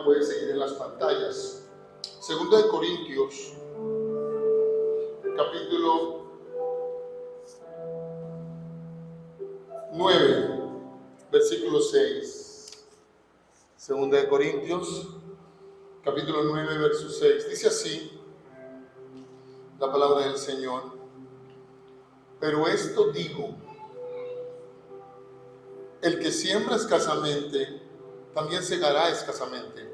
Puede seguir en las pantallas. Segunda de Corintios, capítulo 9, versículo 6. Segunda de Corintios, capítulo 9, verso 6. Dice así la palabra del Señor: pero esto digo, el que siembra escasamente, también segará escasamente.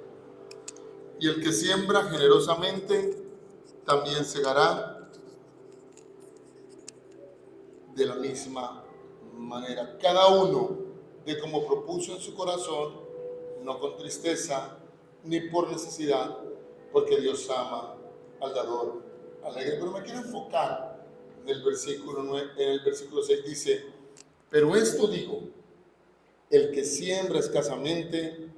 Y el que siembra generosamente, también segará de la misma manera. Cada uno de como propuso en su corazón, no con tristeza ni por necesidad, porque Dios ama al dador alegre. Pero me quiero enfocar en el versículo 9, en el versículo 6 dice: pero esto digo, el que siembra escasamente,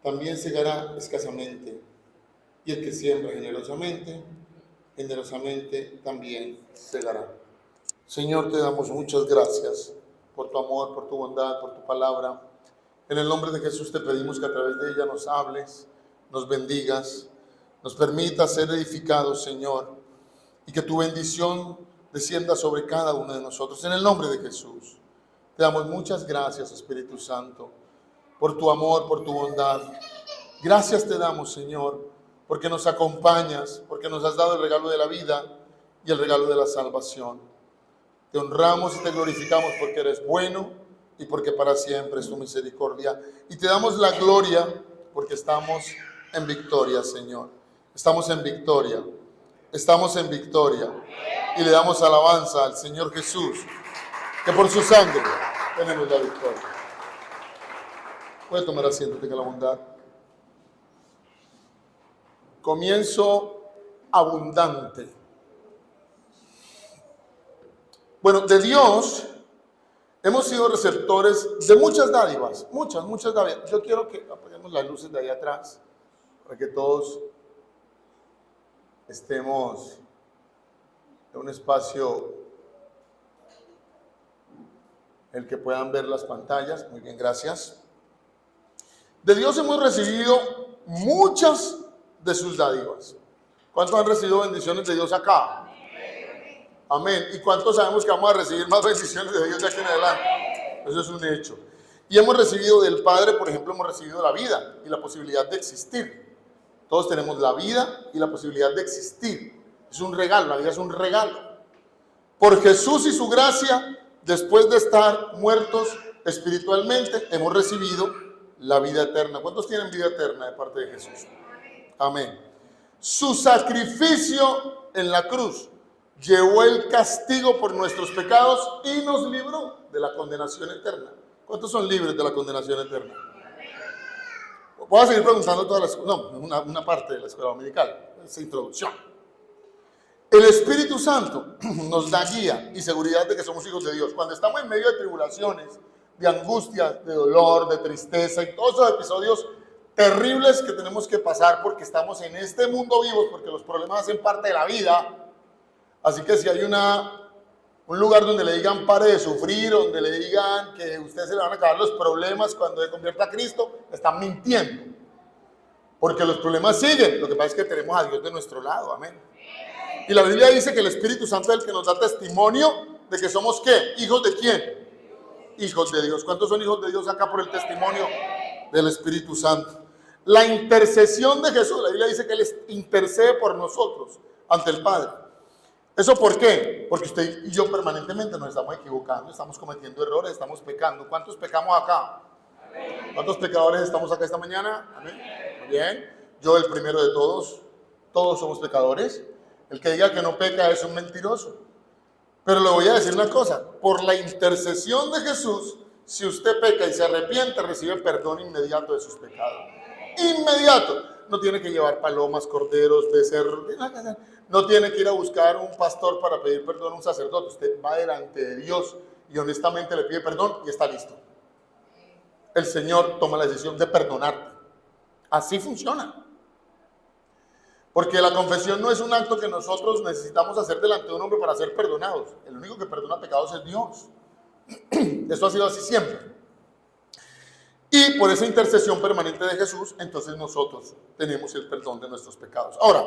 también segará escasamente. Y el que siembra generosamente, generosamente también segará. Señor, te damos muchas gracias por tu amor, por tu bondad, por tu palabra. En el nombre de Jesús te pedimos que a través de ella nos hables, nos bendigas, nos permitas ser edificados, Señor, y que tu bendición descienda sobre cada uno de nosotros. En el nombre de Jesús te damos muchas gracias, Espíritu Santo, por tu amor, por tu bondad. Gracias te damos, Señor, porque nos acompañas, porque nos has dado el regalo de la vida y el regalo de la salvación. Te honramos y te glorificamos porque eres bueno y porque para siempre es tu misericordia. Y te damos la gloria porque estamos en victoria, Señor. Estamos en victoria. Estamos en victoria. Y le damos alabanza al Señor Jesús, que por su sangre tenemos la victoria. Puede tomar asiento, tenga la bondad. Comienzo abundante. Bueno, de Dios hemos sido receptores de muchas dádivas, muchas dádivas. Yo quiero que apaguemos las luces de ahí atrás para que todos estemos en un espacio en el que puedan ver las pantallas. Muy bien, gracias. De Dios hemos recibido muchas de sus dádivas. ¿Cuántos han recibido bendiciones de Dios acá? Amén. ¿Y cuántos sabemos que vamos a recibir más bendiciones de Dios de aquí en adelante? Eso es un hecho. Y hemos recibido del Padre, por ejemplo, hemos recibido la vida y la posibilidad de existir. Todos tenemos la vida y la posibilidad de existir. Es un regalo, la vida es un regalo. Por Jesús y su gracia, después de estar muertos espiritualmente, hemos recibido la vida eterna. ¿Cuántos tienen vida eterna de parte de Jesús? Amén. Su sacrificio en la cruz llevó el castigo por nuestros pecados y nos libró de la condenación eterna. ¿Cuántos son libres de la condenación eterna? Voy a seguir preguntando todas las cosas. No, una parte de la escuela dominical, esa introducción. El Espíritu Santo nos da guía y seguridad de que somos hijos de Dios. Cuando estamos en medio de tribulaciones, de angustias, de dolor, de tristeza y todos esos episodios terribles que tenemos que pasar porque estamos en este mundo vivos, porque los problemas hacen parte de la vida. Así que si hay un lugar donde le digan pare de sufrir, donde le digan que a usted se le van a acabar los problemas cuando se convierta a Cristo, están mintiendo. Porque los problemas siguen. Lo que pasa es que tenemos a Dios de nuestro lado. Amén. Y la Biblia dice que el Espíritu Santo es el que nos da testimonio de que somos ¿qué? ¿Hijos de quién? Hijos de Dios. ¿Cuántos son hijos de Dios acá por el testimonio del Espíritu Santo? La intercesión de Jesús, la Biblia dice que Él intercede por nosotros ante el Padre. ¿Eso por qué? Porque usted y yo permanentemente nos estamos equivocando, estamos cometiendo errores, estamos pecando. ¿Cuántos pecamos acá? Amén. ¿Cuántos pecadores estamos acá esta mañana? Amén. Muy bien. Yo el primero de todos. Todos somos pecadores. El que diga que no peca es un mentiroso. Pero le voy a decir una cosa. Por la intercesión de Jesús, si usted peca y se arrepiente, recibe perdón inmediato de sus pecados. Inmediato. No tiene que llevar palomas, corderos, becerros. No tiene que ir a buscar un pastor para pedir perdón a un sacerdote. Usted va delante de Dios y honestamente le pide perdón y está listo. El Señor toma la decisión de perdonarte. Así funciona. Porque la confesión no es un acto que nosotros necesitamos hacer delante de un hombre para ser perdonados. El único que perdona pecados es Dios. Eso ha sido así siempre. Y por esa intercesión permanente de Jesús, entonces nosotros tenemos el perdón de nuestros pecados. Ahora,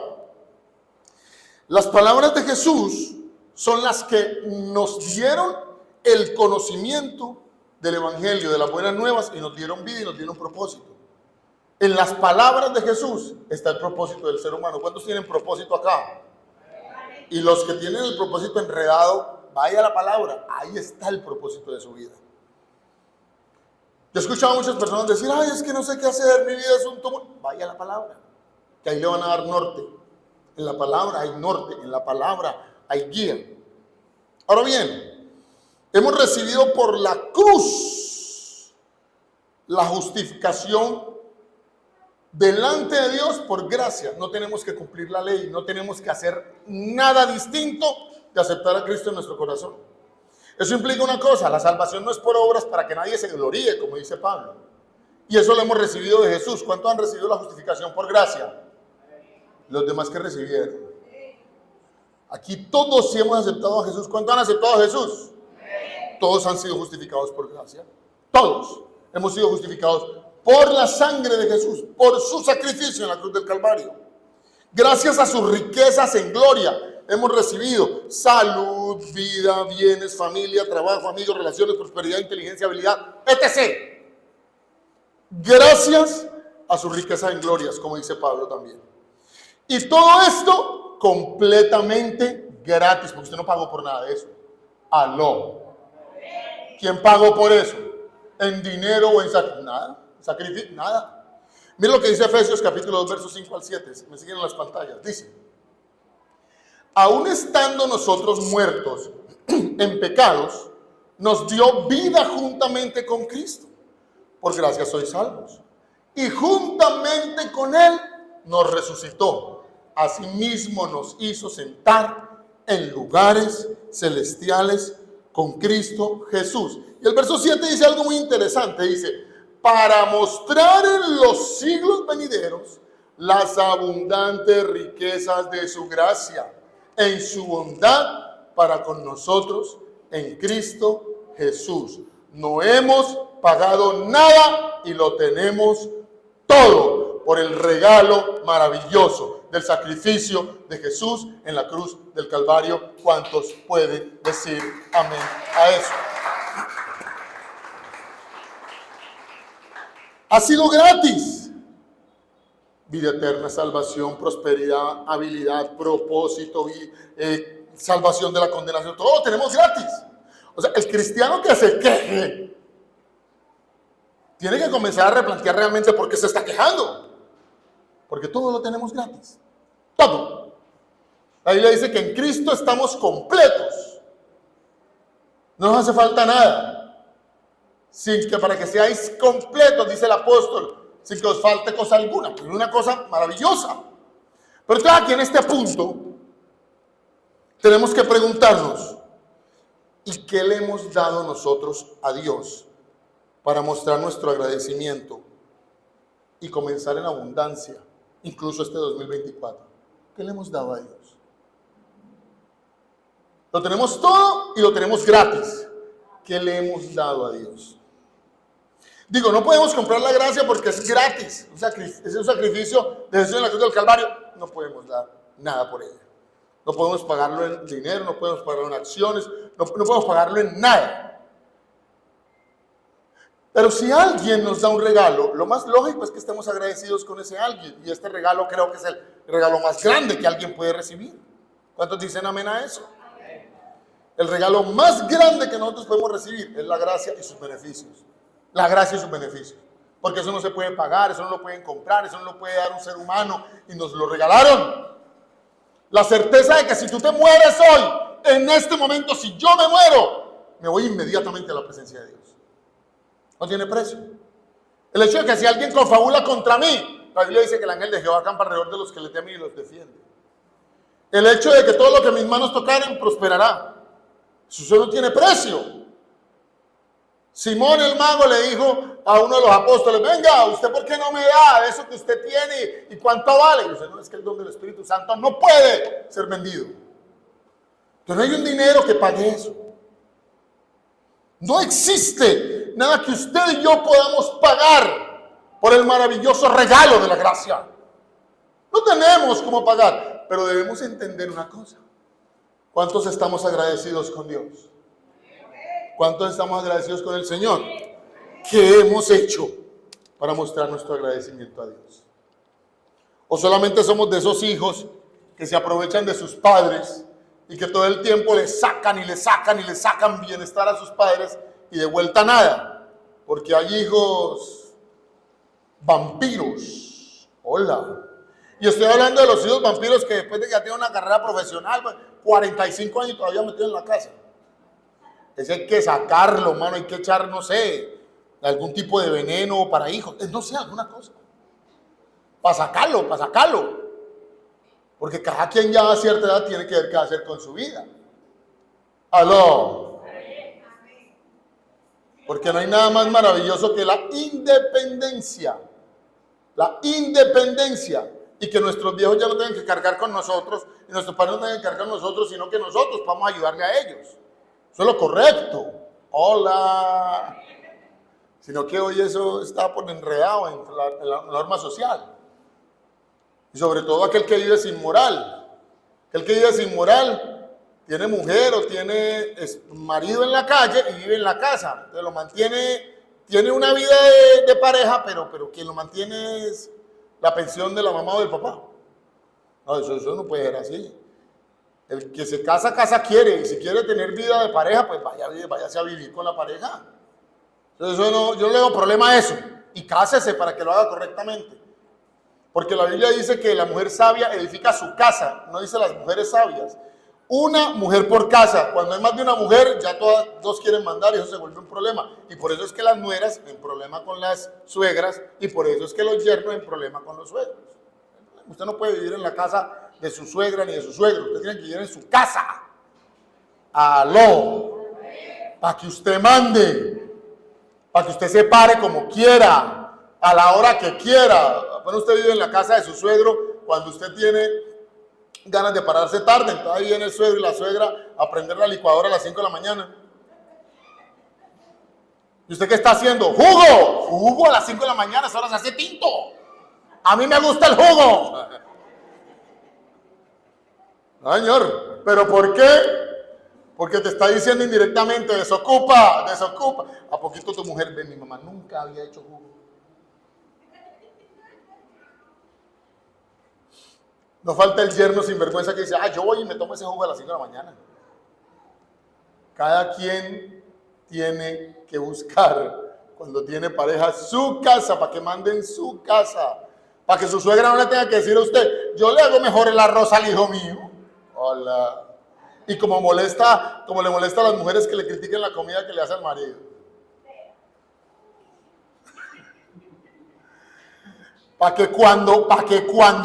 las palabras de Jesús son las que nos dieron el conocimiento del Evangelio, de las buenas nuevas, y nos dieron vida y nos dieron propósito. En las palabras de Jesús está el propósito del ser humano. ¿Cuántos tienen propósito acá? Y los que tienen el propósito enredado, vaya a la palabra, ahí está el propósito de su vida. Yo he escuchado a muchas personas decir, ay, es que no sé qué hacer, mi vida es un tumulto. Vaya a la palabra, que ahí le van a dar norte. En la palabra hay norte, en la palabra hay guía. Ahora bien, hemos recibido por la cruz la justificación delante de Dios por gracia. No tenemos que cumplir la ley, no tenemos que hacer nada distinto de aceptar a Cristo en nuestro corazón. Eso implica una cosa: la salvación no es por obras para que nadie se gloríe, como dice Pablo. Y eso lo hemos recibido de Jesús. ¿Cuántos han recibido la justificación por gracia? Los demás que recibieron. Aquí todos sí hemos aceptado a Jesús. ¿Cuántos han aceptado a Jesús? Todos han sido justificados por gracia. Todos hemos sido justificados por la sangre de Jesús, por su sacrificio en la cruz del Calvario. Gracias a sus riquezas en gloria hemos recibido salud, vida, bienes, familia, trabajo, amigos, relaciones, prosperidad, inteligencia, habilidad, etc. Gracias a su riqueza en glorias, como dice Pablo también. Y todo esto completamente gratis, porque usted no pagó por nada de eso. Aló. ¿Quién pagó por eso? ¿En dinero o en sacrificio? Nada. ¿Sacrificio? Nada. Mira lo que dice Efesios capítulo 2, versos 5 al 7. Me siguen en las pantallas. Dice: aún estando nosotros muertos en pecados, nos dio vida juntamente con Cristo. Por gracia sois salvos. Y juntamente con Él nos resucitó. Asimismo nos hizo sentar en lugares celestiales con Cristo Jesús. Y el verso 7 dice algo muy interesante. Dice: para mostrar en los siglos venideros las abundantes riquezas de su gracia en su bondad para con nosotros en Cristo Jesús. No hemos pagado nada y lo tenemos todo por el regalo maravilloso del sacrificio de Jesús en la cruz del Calvario. ¿Cuántos pueden decir amén a eso? Ha sido gratis. Vida eterna, salvación, prosperidad, habilidad, propósito, salvación de la condenación. Todo lo tenemos gratis. O sea, el cristiano que se queje tiene que comenzar a replantear realmente por qué se está quejando. Porque todo lo tenemos gratis. Todo. La Biblia dice que en Cristo estamos completos. No nos hace falta nada. Sin que para que seáis completos, dice el apóstol, sin que os falte cosa alguna. Pero una cosa maravillosa. Pero entonces aquí en este punto tenemos que preguntarnos: ¿y qué le hemos dado nosotros a Dios para mostrar nuestro agradecimiento y comenzar en abundancia, incluso este 2024? ¿Qué le hemos dado a Dios? Lo tenemos todo y lo tenemos gratis. ¿Qué le hemos dado a Dios? Digo, no podemos comprar la gracia porque es gratis. Es un sacrificio de Jesús en la cruz del Calvario. No podemos dar nada por ella. No podemos pagarlo en dinero, no podemos pagarlo en acciones, no podemos pagarlo en nada. Pero si alguien nos da un regalo, lo más lógico es que estemos agradecidos con ese alguien. Y este regalo creo que es el regalo más grande que alguien puede recibir. ¿Cuántos dicen amén a eso? El regalo más grande que nosotros podemos recibir es la gracia y sus beneficios. La gracia y sus beneficios. Porque eso no se puede pagar, eso no lo pueden comprar, eso no lo puede dar un ser humano y nos lo regalaron. La certeza de que si tú te mueres hoy, en este momento, si yo me muero, me voy inmediatamente a la presencia de Dios. No tiene precio. El hecho de que si alguien confabula contra mí, la Biblia dice que el ángel de Jehová acampa alrededor de los que le temen y los defiende. El hecho de que todo lo que mis manos tocaren prosperará. Eso no tiene precio. Simón el mago le dijo a uno de los apóstoles: venga, ¿usted por qué no me da de eso que usted tiene? ¿Y cuánto vale? Y dice: no, es que el don del Espíritu Santo no puede ser vendido. Entonces no hay un dinero que pague eso. No existe nada que usted y yo podamos pagar por el maravilloso regalo de la gracia. No tenemos cómo pagar, pero debemos entender una cosa. ¿Cuántos estamos agradecidos con Dios? ¿Cuántos estamos agradecidos con el Señor? ¿Qué hemos hecho para mostrar nuestro agradecimiento a Dios? ¿O solamente somos de esos hijos que se aprovechan de sus padres y que todo el tiempo le sacan y le sacan y le sacan bienestar a sus padres y de vuelta nada? Porque hay hijos vampiros. Hola. Y estoy hablando de los hijos vampiros que después de que ya tienen una carrera profesional, 45 años todavía metidos en la casa. Ese hay que sacarlo, mano, hay que echar, no sé, algún tipo de veneno para hijos, no sé, alguna cosa. Para sacarlo. Porque cada quien ya a cierta edad tiene que ver qué hacer con su vida. Aló. Porque no hay nada más maravilloso que la independencia. La independencia. Y que nuestros viejos ya no tengan que cargar con nosotros, y nuestros padres no tengan que cargar con nosotros, sino que nosotros vamos a ayudarle a ellos. Eso es lo correcto. Hola. Sino que hoy eso está por enredado en la norma social. Y sobre todo aquel que vive sin moral. Aquel que vive sin moral tiene mujer o tiene marido en la calle y vive en la casa. Entonces lo mantiene, tiene una vida de pareja, pero quien lo mantiene es la pensión de la mamá o del papá. No, eso no puede ser así. El que se casa quiere, y si quiere tener vida de pareja, pues váyase a vivir con la pareja. Entonces yo no le doy problema a eso. Y cásese para que lo haga correctamente. Porque la Biblia dice que la mujer sabia edifica su casa, no dice las mujeres sabias. Una mujer por casa. Cuando hay más de una mujer, ya todas dos quieren mandar y eso se vuelve un problema. Y por eso es que las nueras en problema con las suegras y por eso es que los yernos en problema con los suegros. Usted no puede vivir en la casa de su suegra ni de su suegro. Usted tiene que vivir en su casa. Aló. Para que usted mande. Para que usted se pare como quiera. A la hora que quiera. Bueno, usted vive en la casa de su suegro cuando usted tiene ganas de pararse tarde. Entonces ahí viene el suegro y la suegra a prender la licuadora a las 5 de la mañana. ¿Y usted qué está haciendo? ¡Jugo! ¡Jugo a las 5 de la mañana! ¡Esa hora se hace tinto! ¡A mí me gusta el jugo! No, señor. ¿Pero por qué? Porque te está diciendo indirectamente, desocupa. ¿A poquito tu mujer ve? Mi mamá nunca había hecho jugo. No falta el yerno sinvergüenza que dice, yo voy y me tomo ese jugo a las 5 de la mañana. Cada quien tiene que buscar, cuando tiene pareja, su casa, para que manden su casa. Para que su suegra no le tenga que decir a usted, yo le hago mejor el arroz al hijo mío. Hola. Y como le molesta a las mujeres que le critiquen la comida que le hace al marido. Para que cuando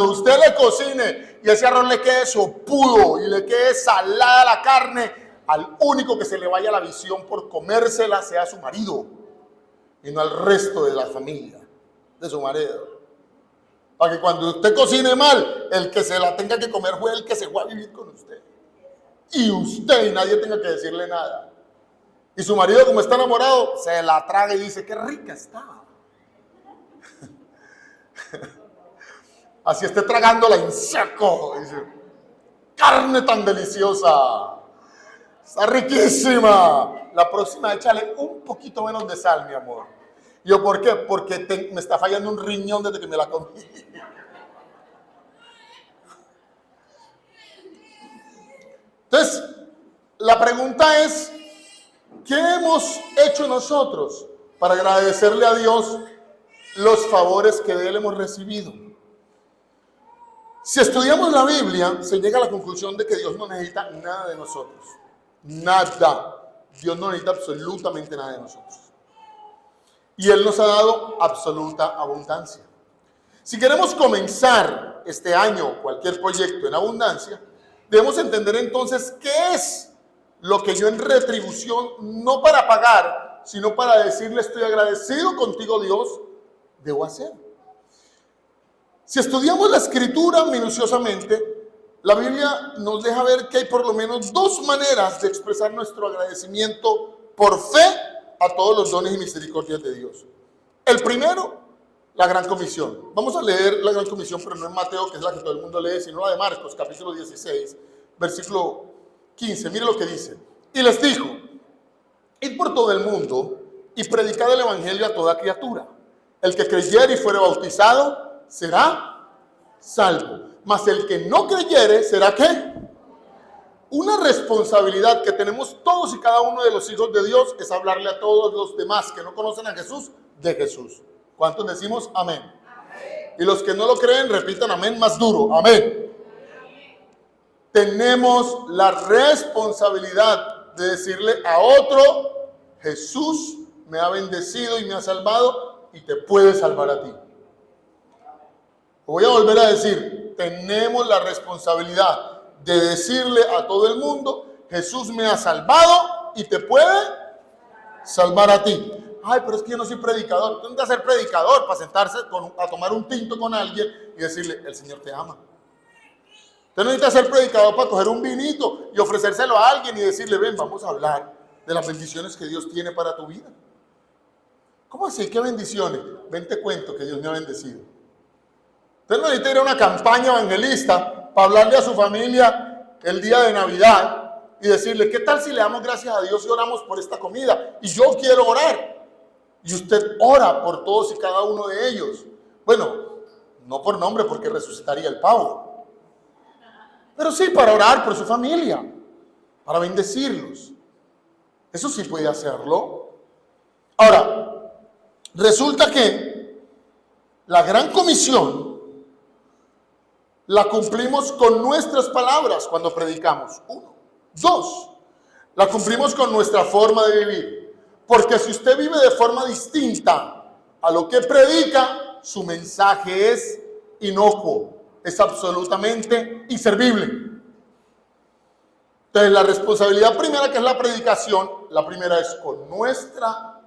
usted le cocine y ese arroz le quede sopudo y le quede salada la carne, al único que se le vaya la visión por comérsela sea su marido y no al resto de la familia, de su marido. Para que cuando usted cocine mal, el que se la tenga que comer fue el que se fue a vivir con usted. Y usted y nadie tenga que decirle nada. Y su marido, como está enamorado, se la traga y dice, qué rica está. Así esté tragándola en seco. Dice, carne tan deliciosa. Está riquísima. La próxima échale un poquito menos de sal, mi amor. ¿Yo por qué? Porque me está fallando un riñón desde que me la comí. Entonces, la pregunta es, ¿qué hemos hecho nosotros para agradecerle a Dios los favores que de Él hemos recibido? Si estudiamos la Biblia, se llega a la conclusión de que Dios no necesita nada de nosotros. Nada. Dios no necesita absolutamente nada de nosotros. Y Él nos ha dado absoluta abundancia. Si queremos comenzar este año cualquier proyecto en abundancia, debemos entender entonces qué es lo que yo en retribución, no para pagar, sino para decirle estoy agradecido contigo, Dios, debo hacer. Si estudiamos la Escritura minuciosamente, la Biblia nos deja ver que hay por lo menos dos maneras de expresar nuestro agradecimiento por fe a todos los dones y misericordias de Dios. El primero, la Gran Comisión. Vamos a leer la Gran Comisión, pero no en Mateo, que es la que todo el mundo lee, sino la de Marcos, capítulo 16, versículo 15. Mire lo que dice. Y les dijo: id por todo el mundo y predicad el evangelio a toda criatura. El que creyere y fuere bautizado será salvo. Mas el que no creyere será ¿qué? Una responsabilidad que tenemos todos y cada uno de los hijos de Dios es hablarle a todos los demás que no conocen a Jesús de Jesús. ¿Cuántos decimos amén? Amén. Y los que no lo creen repitan amén más duro. Amén. Amén. Tenemos la responsabilidad de decirle a otro: Jesús me ha bendecido y me ha salvado y te puede salvar a ti. Voy a volver a decir, tenemos la responsabilidad de decirle a todo el mundo: Jesús me ha salvado y te puede salvar a ti. Ay, pero es que yo no soy predicador. Tú necesitas ser predicador para sentarse a tomar un tinto con alguien y decirle: el Señor te ama. Usted necesita ser predicador para coger un vinito y ofrecérselo a alguien y decirle: ven, vamos a hablar de las bendiciones que Dios tiene para tu vida. ¿Cómo así? ¿Qué bendiciones? Ven, te cuento que Dios me ha bendecido. Usted no necesita ir a una campaña evangelista para hablarle a su familia el día de Navidad y decirle: ¿qué tal si le damos gracias a Dios y oramos por esta comida? Y yo quiero orar. Y usted ora por todos y cada uno de ellos. Bueno, no por nombre, porque resucitaría el pavo. Pero sí para orar por su familia, para bendecirlos. Eso sí puede hacerlo. Ahora, resulta que la Gran Comisión la cumplimos con nuestras palabras cuando predicamos. 1. 2. La cumplimos con nuestra forma de vivir. Porque si usted vive de forma distinta a lo que predica, su mensaje es inocuo, es absolutamente inservible. Entonces, la responsabilidad primera, que es la predicación, la primera es con nuestra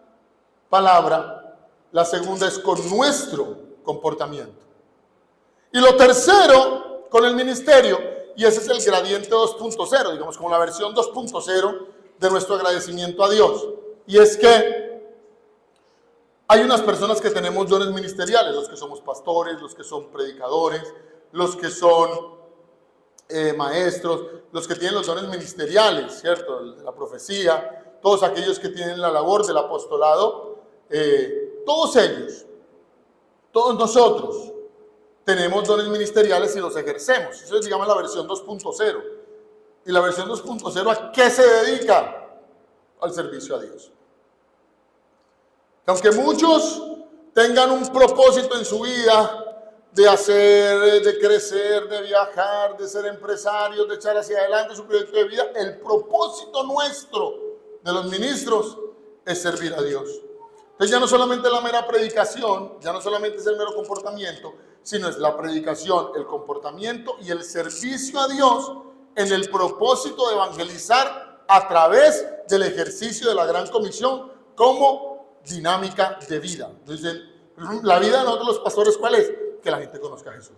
palabra, la segunda es con nuestro comportamiento. Y lo tercero, con el ministerio, y ese es el gradiente 2.0, digamos como la versión 2.0 de nuestro agradecimiento a Dios. Y es que hay unas personas que tenemos dones ministeriales, los que somos pastores, los que son predicadores, los que son maestros, los que tienen los dones ministeriales, ¿cierto? De la profecía, todos aquellos que tienen la labor del apostolado, todos ellos, todos nosotros, tenemos dones ministeriales y los ejercemos. Eso es, digamos, la versión 2.0. ¿Y la versión 2.0 a qué se dedica? Al servicio a Dios. Aunque muchos tengan un propósito en su vida de hacer, de crecer, de viajar, de ser empresarios, de echar hacia adelante su proyecto de vida, el propósito nuestro de los ministros es servir a Dios. Entonces ya no solamente la mera predicación, ya no solamente es el mero comportamiento, sino es la predicación, el comportamiento y el servicio a Dios en el propósito de evangelizar a través del ejercicio de la Gran Comisión como dinámica de vida. Entonces, la vida de nosotros los pastores, ¿cuál es? Que la gente conozca a Jesús.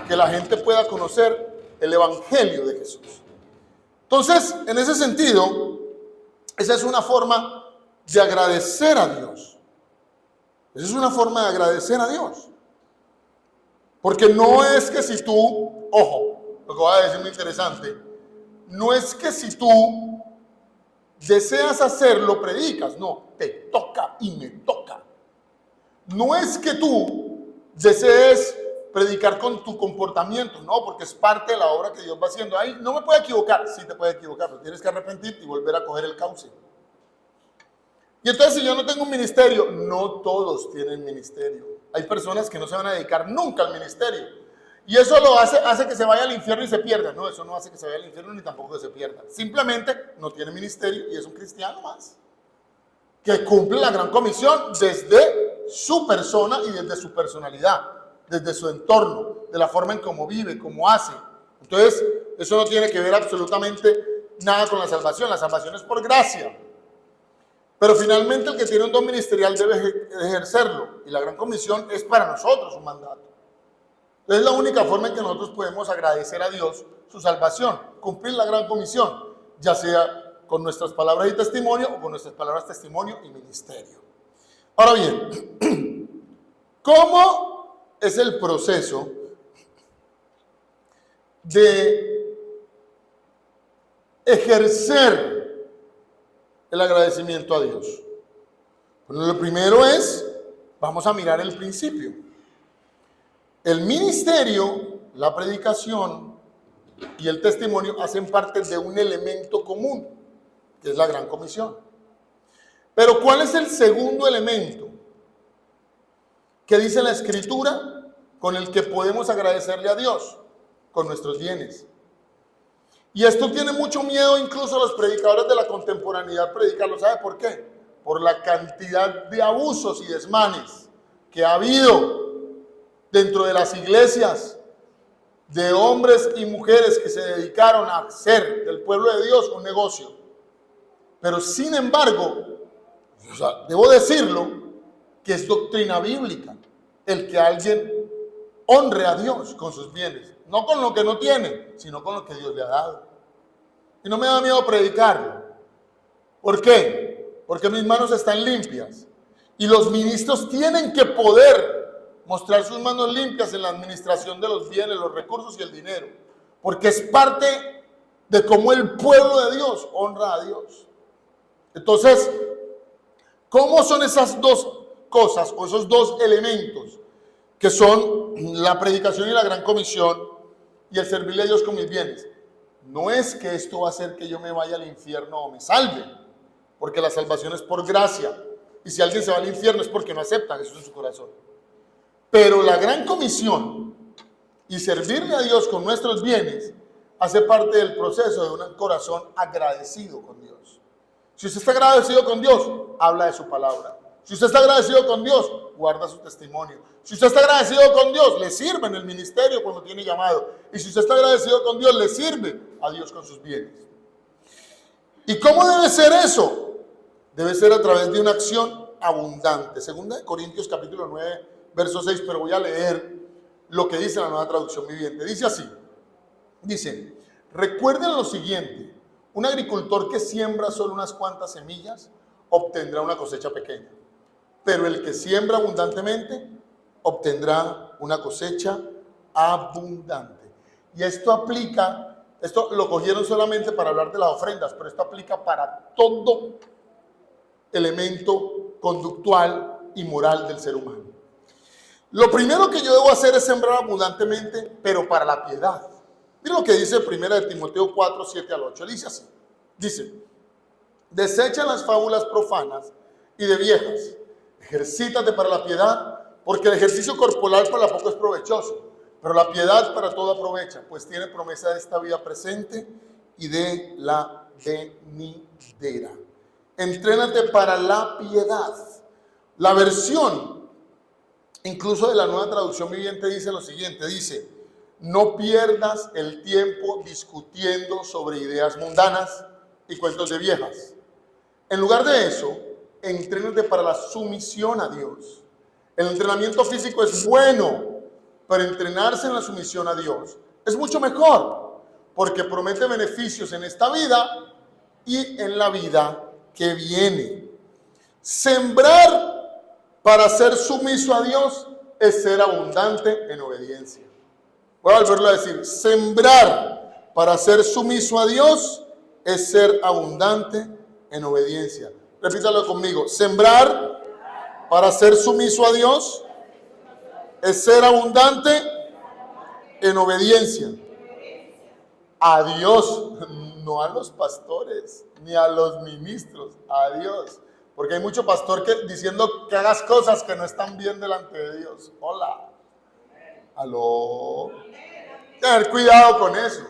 Que la gente pueda conocer el evangelio de Jesús. Entonces, en ese sentido, esa es una forma de agradecer a Dios. Esa es una forma de agradecer a Dios. Porque no es que si tú, ojo, lo que voy a decir muy interesante, no es que si tú deseas hacerlo, predicas, no, te toca y me toca. No es que tú desees predicar con tu comportamiento, no, porque es parte de la obra que Dios va haciendo. Ahí no me puedo equivocar, sí te puedes equivocar, pero tienes que arrepentirte y volver a coger el cauce. Y entonces, si yo no tengo un ministerio, no todos tienen ministerio. Hay personas que no se van a dedicar nunca al ministerio. Y eso lo hace que se vaya al infierno y se pierda. No, eso no hace que se vaya al infierno ni tampoco que se pierda. Simplemente no tiene ministerio y es un cristiano más. Que cumple la Gran Comisión desde su persona y desde su personalidad, desde su entorno, de la forma en cómo vive, cómo hace. Entonces, eso no tiene que ver absolutamente nada con la salvación. La salvación es por gracia. Pero finalmente el que tiene un don ministerial debe ejercerlo. Y la Gran Comisión es para nosotros un mandato. Es la única forma en que nosotros podemos agradecer a Dios su salvación, cumplir la Gran Comisión, ya sea con nuestras palabras y testimonio o con nuestras palabras, testimonio y ministerio. Ahora bien, ¿cómo es el proceso de ejercer el agradecimiento a Dios? Bueno, lo primero es, vamos a mirar el principio. El ministerio, la predicación y el testimonio hacen parte de un elemento común, que es la Gran Comisión. Pero ¿cuál es el segundo elemento que dice la Escritura con el que podemos agradecerle a Dios? Con nuestros bienes. Y esto tiene mucho miedo incluso a los predicadores de la contemporaneidad predicarlo. ¿Sabe por qué? Por la cantidad de abusos y desmanes que ha habido dentro de las iglesias, de hombres y mujeres que se dedicaron a hacer del pueblo de Dios un negocio. Pero sin embargo, debo decirlo, que es doctrina bíblica el que alguien honre a Dios con sus bienes, no con lo que no tiene, sino con lo que Dios le ha dado. Y no me da miedo predicarlo. ¿Por qué? Porque mis manos están limpias y los ministros tienen que poder mostrar sus manos limpias en la administración de los bienes, los recursos y el dinero, porque es parte de cómo el pueblo de Dios honra a Dios. Entonces, ¿cómo son esas dos cosas o esos dos elementos que son la predicación y la Gran Comisión y el servirle a Dios con mis bienes? No es que esto va a hacer que yo me vaya al infierno o me salve, porque la salvación es por gracia, y si alguien se va al infierno es porque no acepta a Jesús en su corazón. Pero la Gran Comisión y servirle a Dios con nuestros bienes hace parte del proceso de un corazón agradecido con Dios. Si usted está agradecido con Dios, habla de su palabra. Si usted está agradecido con Dios, guarda su testimonio. Si usted está agradecido con Dios, le sirve en el ministerio cuando tiene llamado. Y si usted está agradecido con Dios, le sirve a Dios con sus bienes. ¿Y cómo debe ser eso? Debe ser a través de una acción abundante. Segunda de Corintios capítulo 9, verso 6, pero voy a leer lo que dice la Nueva Traducción Viviente. Dice así, dice, recuerden lo siguiente, un agricultor que siembra solo unas cuantas semillas obtendrá una cosecha pequeña, pero el que siembra abundantemente obtendrá una cosecha abundante. Y esto aplica, esto lo cogieron solamente para hablar de las ofrendas, pero esto aplica para todo elemento conductual y moral del ser humano. Lo primero que yo debo hacer es sembrar abundantemente, pero para la piedad. Mira lo que dice 1 de Timoteo 4, 7 al 8. Dice así, dice, desecha las fábulas profanas y de viejas, ejercítate para la piedad, porque el ejercicio corporal para poco es provechoso, pero la piedad para todo aprovecha, pues tiene promesa de esta vida presente y de la venidera. Entrénate para la piedad. La versión incluso de la Nueva Traducción Viviente dice lo siguiente, dice, no pierdas el tiempo discutiendo sobre ideas mundanas y cuentos de viejas. En lugar de eso, entrénate para la sumisión a Dios. El entrenamiento físico es bueno, pero entrenarse en la sumisión a Dios es mucho mejor, porque promete beneficios en esta vida y en la vida que viene. Sembrar para ser sumiso a Dios es ser abundante en obediencia. Voy a volverlo a decir. Sembrar para ser sumiso a Dios es ser abundante en obediencia. Repítalo conmigo. Sembrar para ser sumiso a Dios es ser abundante en obediencia. A Dios, no a los pastores, ni a los ministros, a Dios. Porque hay mucho pastor que diciendo que hagas cosas que no están bien delante de Dios. Hola. Aló. Tener cuidado con eso.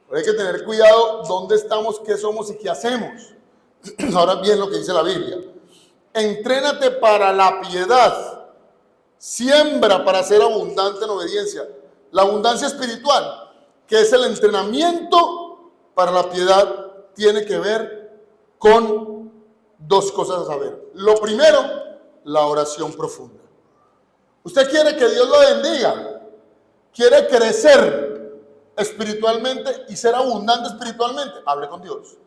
Pero hay que tener cuidado dónde estamos, qué somos y qué hacemos. Ahora bien lo que dice la Biblia. Entrénate para la piedad. Siembra para ser abundante en obediencia. La abundancia espiritual, que es el entrenamiento para la piedad, tiene que ver con dos cosas a saber. Lo primero, la oración profunda. Usted quiere que Dios lo bendiga, quiere crecer espiritualmente y ser abundante espiritualmente, hable con Dios.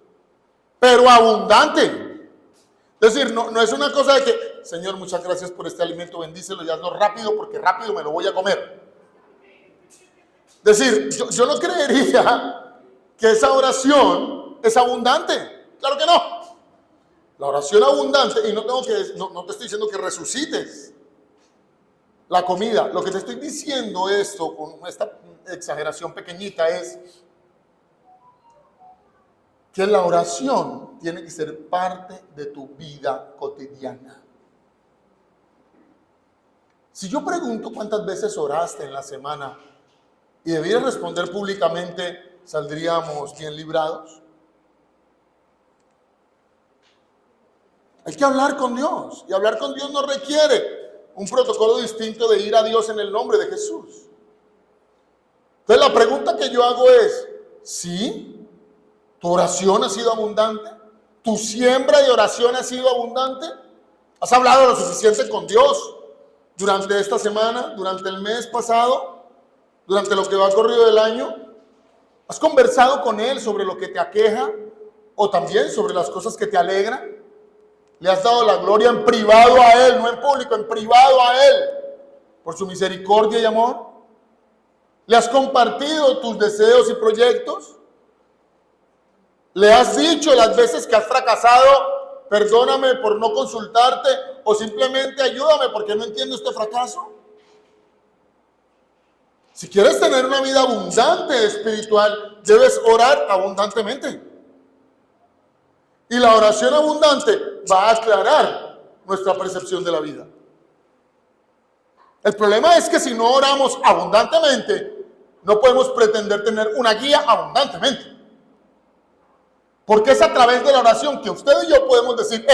pero abundante. Es decir, no es una cosa de que, Señor, muchas gracias por este alimento, bendícelo y hazlo rápido porque rápido me lo voy a comer. Es decir, yo no creería que esa oración es abundante. Claro que no. La oración abundante, y no te estoy diciendo que resucites la comida. Lo que te estoy diciendo esto, con esta exageración pequeñita, es que la oración tiene que ser parte de tu vida cotidiana. Si yo pregunto cuántas veces oraste en la semana y debieras responder públicamente, ¿saldríamos bien librados? Hay que hablar con Dios, y hablar con Dios no requiere un protocolo distinto de ir a Dios en el nombre de Jesús. Entonces la pregunta que yo hago es, ¿sí? ¿Tu oración ha sido abundante? ¿Tu siembra de oración ha sido abundante? ¿Has hablado lo suficiente con Dios durante esta semana, durante el mes pasado, durante lo que va corrido del año? ¿Has conversado con Él sobre lo que te aqueja o también sobre las cosas que te alegran? ¿Le has dado la gloria en privado a Él, no en público, en privado a Él, por su misericordia y amor? ¿Le has compartido tus deseos y proyectos? ¿Le has dicho las veces que has fracasado, perdóname por no consultarte, o simplemente ayúdame porque no entiendo este fracaso? Si quieres tener una vida abundante espiritual, debes orar abundantemente. Y la oración abundante va a aclarar nuestra percepción de la vida. El problema es que si no oramos abundantemente, no podemos pretender tener una guía abundantemente. Porque es a través de la oración que usted y yo podemos decir,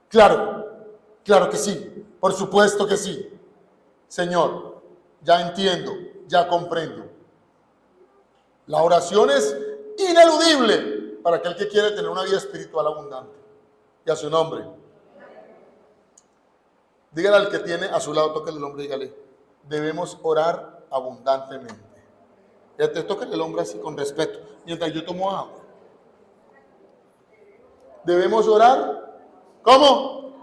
claro que sí, por supuesto que sí. Señor, ya entiendo, ya comprendo. La oración es ineludible para aquel que quiere tener una vida espiritual abundante. Y a su nombre. Dígale al que tiene a su lado, tóquele el hombro y dígale, debemos orar abundantemente. Ya te toca el hombro así con respeto, mientras yo tomo agua. Debemos orar, ¿cómo?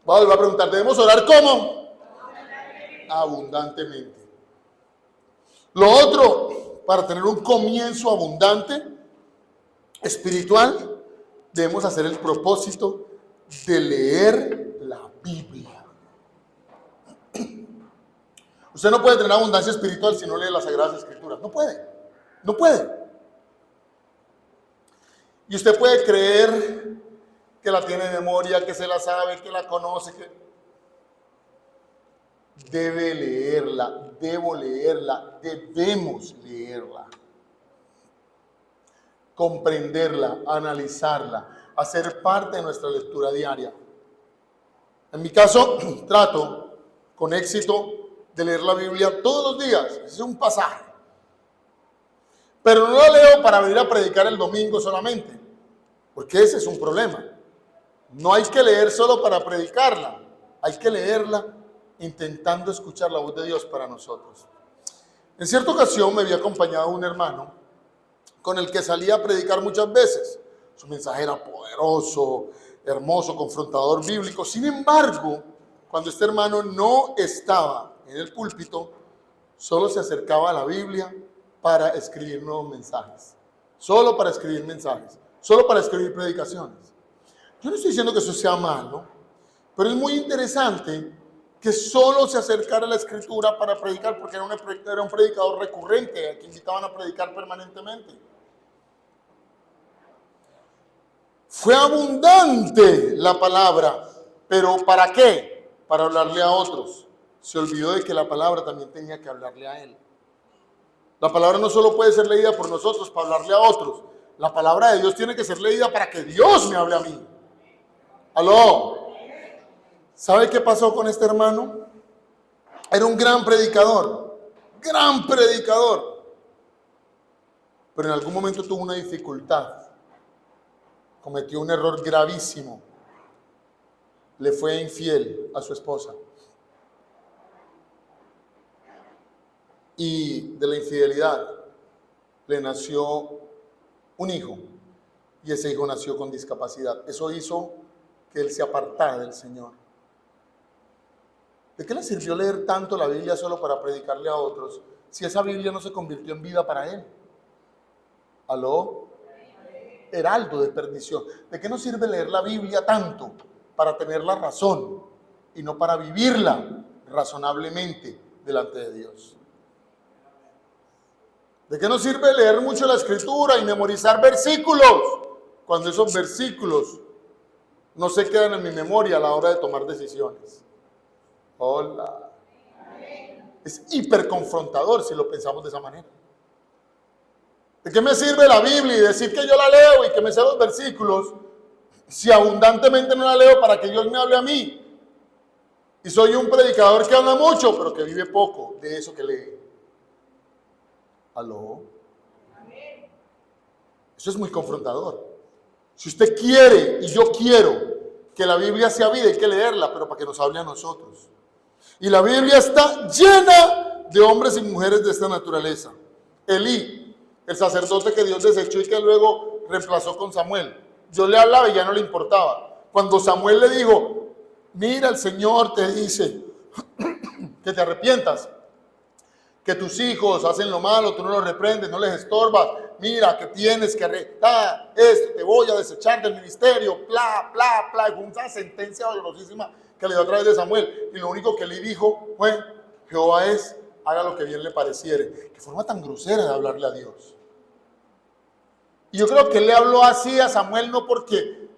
Voy a preguntar, ¿debemos orar cómo? Abundantemente. Lo otro, para tener un comienzo abundante, espiritual, debemos hacer el propósito de leer la Biblia. Usted no puede tener abundancia espiritual si no lee las Sagradas Escrituras. No puede. Y usted puede creer que la tiene de memoria, que se la sabe, que la conoce, que debe leerla, debemos leerla, comprenderla, analizarla, hacer parte de nuestra lectura diaria. En mi caso, trato con éxito de leer la Biblia todos los días, es un pasaje. Pero no la leo para venir a predicar el domingo solamente, porque ese es un problema. No hay que leer solo para predicarla, hay que leerla intentando escuchar la voz de Dios para nosotros. En cierta ocasión me había acompañado un hermano con el que salía a predicar muchas veces. Su mensaje era poderoso, hermoso, confrontador, bíblico. Sin embargo, cuando este hermano no estaba en el púlpito, solo se acercaba a la Biblia para escribir nuevos mensajes. Solo para escribir mensajes, solo para escribir predicaciones. Yo no estoy diciendo que eso sea malo, pero es muy interesante que solo se acercara a la Escritura para predicar, porque era un predicador recurrente, que invitaban a predicar permanentemente. Fue abundante la palabra, pero ¿para qué? Para hablarle a otros. Se olvidó de que la palabra también tenía que hablarle a él. La palabra no solo puede ser leída por nosotros para hablarle a otros. La palabra de Dios tiene que ser leída para que Dios me hable a mí. ¿Aló? ¿Sabe qué pasó con este hermano? Era un gran predicador. Pero en algún momento tuvo una dificultad. Cometió un error gravísimo. Le fue infiel a su esposa. Y de la infidelidad le nació un hijo y ese hijo nació con discapacidad. Eso hizo que él se apartara del Señor. ¿De qué le sirvió leer tanto la Biblia solo para predicarle a otros si esa Biblia no se convirtió en vida para él? ¿Aló? Heraldo de perdición. ¿De qué nos sirve leer la Biblia tanto? Para tener la razón y no para vivirla razonablemente delante de Dios. ¿De qué nos sirve leer mucho la Escritura y memorizar versículos cuando esos versículos no se quedan en mi memoria a la hora de tomar decisiones? Hola. Es hiper confrontador si lo pensamos de esa manera. ¿De qué me sirve la Biblia y decir que yo la leo y que me sé los versículos si abundantemente no la leo para que Dios me hable a mí? Y soy un predicador que habla mucho, pero que vive poco de eso que lee. ¿Aló? Eso es muy confrontador. Si usted quiere y yo quiero que la Biblia sea vida, hay que leerla, pero para que nos hable a nosotros. Y la Biblia está llena de hombres y mujeres de esta naturaleza. Elí, el sacerdote que Dios desechó y que luego reemplazó con Samuel. Yo le hablaba y ya no le importaba. Cuando Samuel le dijo, mira, el Señor te dice que te arrepientas, que tus hijos hacen lo malo, tú no los reprendes, no les estorbas, mira que tienes que arreglar esto, te voy a desechar del ministerio, bla, bla, bla. Y fue una sentencia dolorosísima que le dio a través de Samuel. Y lo único que le dijo fue, Jehová es, haga lo que bien le pareciere. Qué forma tan grosera de hablarle a Dios. Y yo creo que él le habló así a Samuel no porque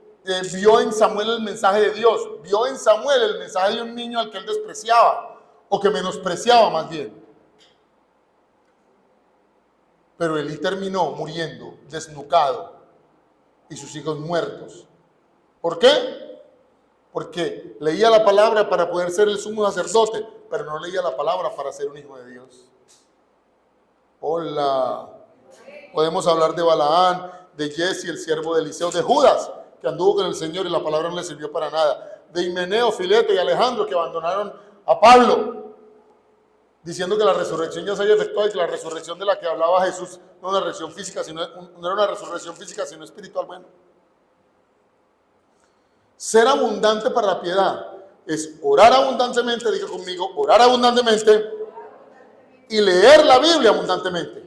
vio en Samuel el mensaje de Dios, vio en Samuel el mensaje de un niño al que él despreciaba, o que menospreciaba más bien. Pero Elí terminó muriendo, desnucado, y sus hijos muertos. ¿Por qué? Porque leía la palabra para poder ser el sumo sacerdote, pero no leía la palabra para ser un hijo de Dios. Hola. Podemos hablar de Balaán, de Jesse, el siervo de Eliseo, de Judas, que anduvo con el Señor y la palabra no le sirvió para nada. De Himeneo, Fileto y Alejandro, que abandonaron a Pablo, diciendo que la resurrección ya se había efectuado y que la resurrección de la que hablaba Jesús no era una resurrección física, no era una resurrección física, sino espiritual. Bueno, ser abundante para la piedad es orar abundantemente, diga conmigo, orar abundantemente y leer la Biblia abundantemente.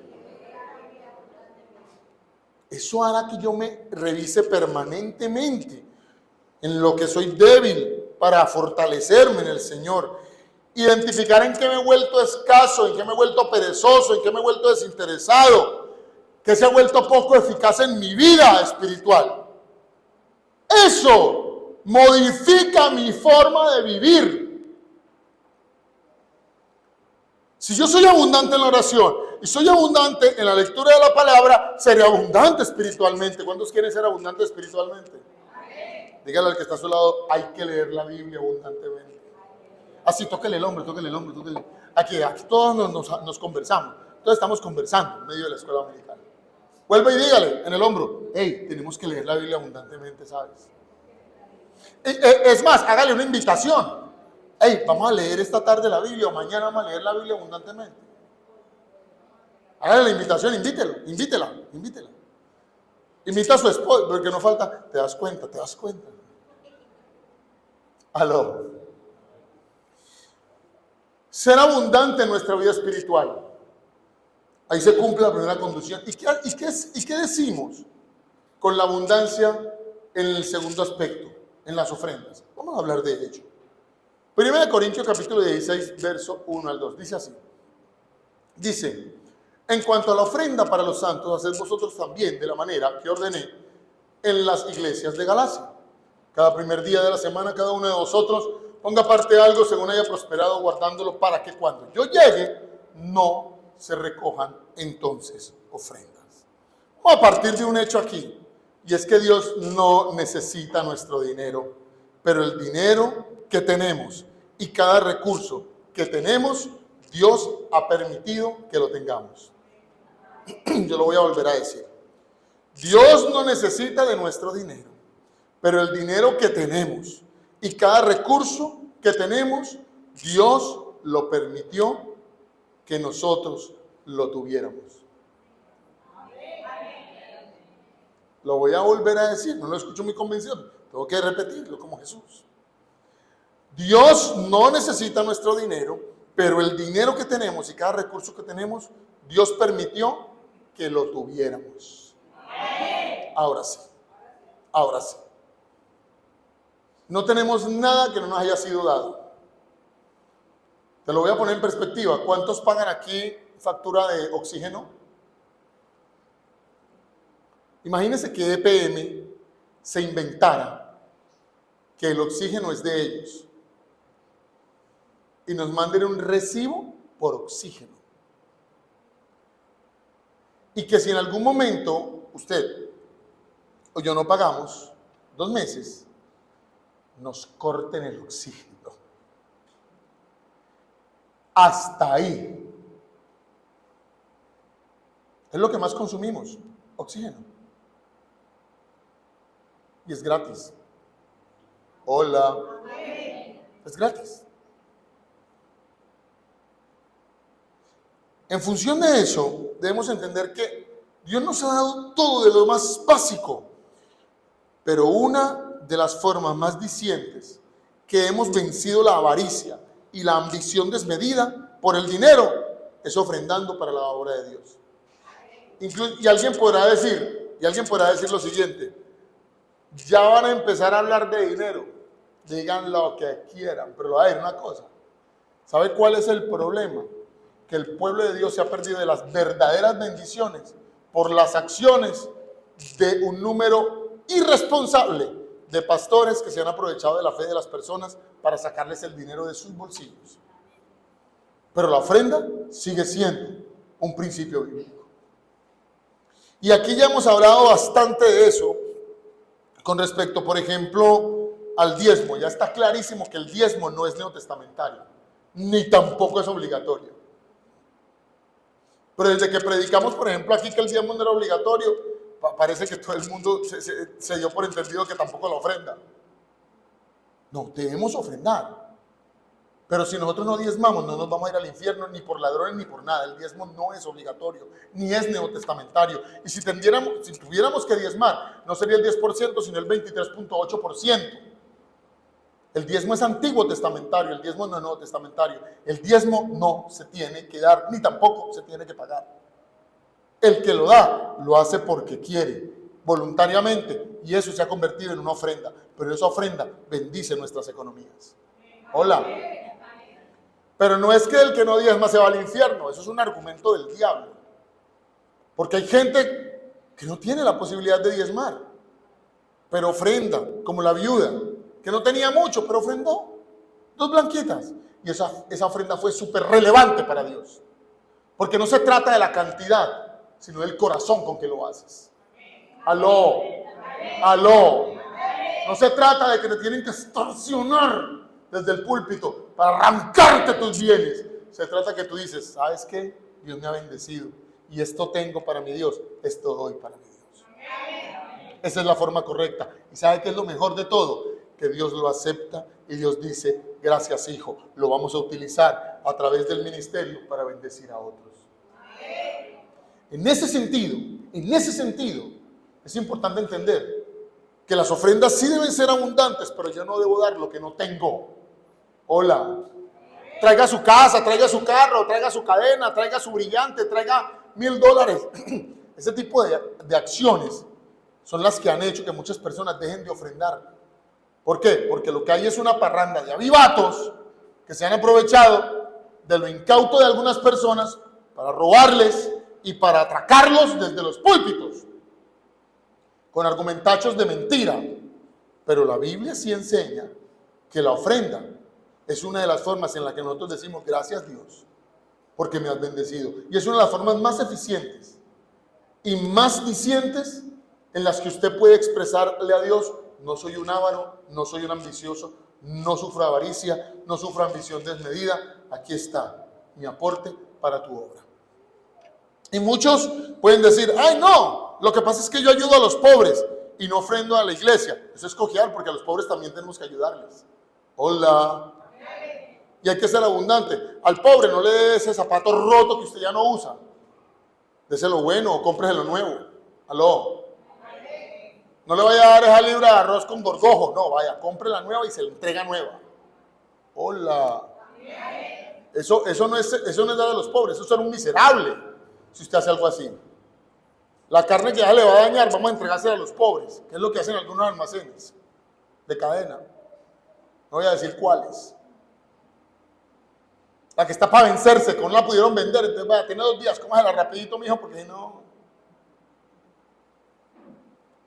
Eso hará que yo me revise permanentemente en lo que soy débil para fortalecerme en el Señor. Identificar en qué me he vuelto escaso, en qué me he vuelto perezoso, en qué me he vuelto desinteresado, que se ha vuelto poco eficaz en mi vida espiritual. Eso modifica mi forma de vivir. Si yo soy abundante en la oración y soy abundante en la lectura de la palabra, seré abundante espiritualmente. ¿Cuántos quieren ser abundantes espiritualmente? Dígale al que está a su lado, hay que leer la Biblia abundantemente. Así, tóquele el hombro, tóquele el hombro, tóquele. Aquí todos nos conversamos. Todos estamos conversando en medio de la escuela dominical. Vuelva y dígale en el hombro, hey, tenemos que leer la Biblia abundantemente, ¿sabes? Es más, hágale una invitación. Hey, vamos a leer esta tarde la Biblia o mañana vamos a leer la Biblia abundantemente. Hágale la invitación, invítela. Invita a su esposo, porque no falta, te das cuenta. Aló. Ser abundante en nuestra vida espiritual. Ahí se cumple la primera condición. ¿Y qué decimos con la abundancia en el segundo aspecto, en las ofrendas? Vamos a hablar de ello. 1 Corintios capítulo 16, verso 1 al 2. Dice así. Dice, en cuanto a la ofrenda para los santos, haced vosotros también de la manera que ordené en las iglesias de Galacia. Cada primer día de la semana, cada uno de vosotros ponga aparte algo según haya prosperado, guardándolo para que cuando yo llegue, no se recojan entonces ofrendas. Vamos a partir de un hecho aquí, y es que Dios no necesita nuestro dinero, pero el dinero que tenemos y cada recurso que tenemos, Dios ha permitido que lo tengamos. Yo lo voy a volver a decir. Dios no necesita de nuestro dinero, pero el dinero que tenemos y cada recurso que tenemos, Dios lo permitió que nosotros lo tuviéramos. Lo voy a volver a decir, no lo escucho muy convencido, tengo que repetirlo como Jesús. Dios no necesita nuestro dinero, pero el dinero que tenemos y cada recurso que tenemos, Dios permitió que lo tuviéramos. Ahora sí, ahora sí. No tenemos nada que no nos haya sido dado. Te lo voy a poner en perspectiva. ¿Cuántos pagan aquí factura de oxígeno? Imagínense que EPM se inventara que el oxígeno es de ellos y nos manden un recibo por oxígeno. Y que si en algún momento usted o yo no pagamos 2 meses, nos corten el oxígeno. Hasta ahí. Es lo que más consumimos, oxígeno. Y es gratis. Hola. Es gratis. En función de eso, debemos entender que Dios nos ha dado todo de lo más básico, pero una de las formas más dicientes que hemos vencido la avaricia y la ambición desmedida por el dinero es ofrendando para la obra de Dios. Y alguien podrá decir lo siguiente: ya van a empezar a hablar de dinero, digan lo que quieran, pero a ver una cosa, ¿sabe cuál es el problema? Que el pueblo de Dios se ha perdido de las verdaderas bendiciones por las acciones de un número irresponsable de pastores que se han aprovechado de la fe de las personas para sacarles el dinero de sus bolsillos. Pero la ofrenda sigue siendo un principio bíblico. Y aquí ya hemos hablado bastante de eso con respecto, por ejemplo, al diezmo. Ya está clarísimo que el diezmo no es neotestamentario, ni tampoco es obligatorio. Pero desde que predicamos, por ejemplo, aquí que el diezmo no era obligatorio, parece que todo el mundo se dio por entendido que tampoco la ofrenda. No, debemos ofrendar. Pero si nosotros no diezmamos, no nos vamos a ir al infierno ni por ladrones ni por nada. El diezmo no es obligatorio, ni es neotestamentario. Y si tuviéramos que diezmar, no sería el 10%, sino el 23.8%. El diezmo es antiguo testamentario, el diezmo no es nuevo testamentario. El diezmo no se tiene que dar, ni tampoco se tiene que pagar. El que lo da, lo hace porque quiere, voluntariamente, y eso se ha convertido en una ofrenda. Pero esa ofrenda bendice nuestras economías. Hola. Pero no es que el que no diezma se va al infierno, eso es un argumento del diablo. Porque hay gente que no tiene la posibilidad de diezmar, pero ofrenda, como la viuda, que no tenía mucho, pero ofrendó 2 blanquitas. Y esa ofrenda fue súper relevante para Dios. Porque no se trata de la cantidad, sino del corazón con que lo haces. Aló, aló. No se trata de que te tienen que extorsionar desde el púlpito para arrancarte tus bienes. Se trata que tú dices, ¿sabes qué? Dios me ha bendecido y esto tengo para mi Dios, esto doy para mi Dios. Esa es la forma correcta. ¿Y sabe qué es lo mejor de todo? Que Dios lo acepta y Dios dice, gracias hijo, lo vamos a utilizar a través del ministerio para bendecir a otros. En ese sentido, es importante entender que las ofrendas sí deben ser abundantes, pero yo no debo dar lo que no tengo. Hola. Traiga su casa, traiga su carro, traiga su cadena, traiga su brillante, traiga $1,000. Ese tipo de acciones son las que han hecho que muchas personas dejen de ofrendar. ¿Por qué? Porque lo que hay es una parranda de avivatos que se han aprovechado de lo incauto de algunas personas para robarles y para atracarlos desde los púlpitos con argumentachos de mentira. Pero la Biblia sí enseña que la ofrenda es una de las formas en las que nosotros decimos gracias Dios porque me has bendecido. Y es una de las formas más eficientes y más dicientes en las que usted puede expresarle a Dios: no soy un avaro, no soy un ambicioso, no sufro avaricia, no sufro ambición desmedida. Aquí está mi aporte para tu obra. Y muchos pueden decir, ay no, lo que pasa es que yo ayudo a los pobres y no ofrendo a la iglesia. Eso es cojear, porque a los pobres también tenemos que ayudarles. Hola. Y hay que ser abundante. Al pobre no le dé ese zapato roto que usted ya no usa. Déselo bueno o cómprese lo nuevo. Aló. No le vaya a dar esa libra de arroz con gorgojo. No, vaya, compre la nueva y se le entrega nueva. Hola. Eso no es dar a los pobres, eso es ser un miserable si usted hace algo así. La carne que ya le va a dañar, vamos a entregársela a los pobres, que es lo que hacen algunos almacenes de cadena. No voy a decir cuáles. La que está para vencerse, que no la pudieron vender, entonces vaya, tiene 2 días, cómasela rapidito, mijo, porque si no.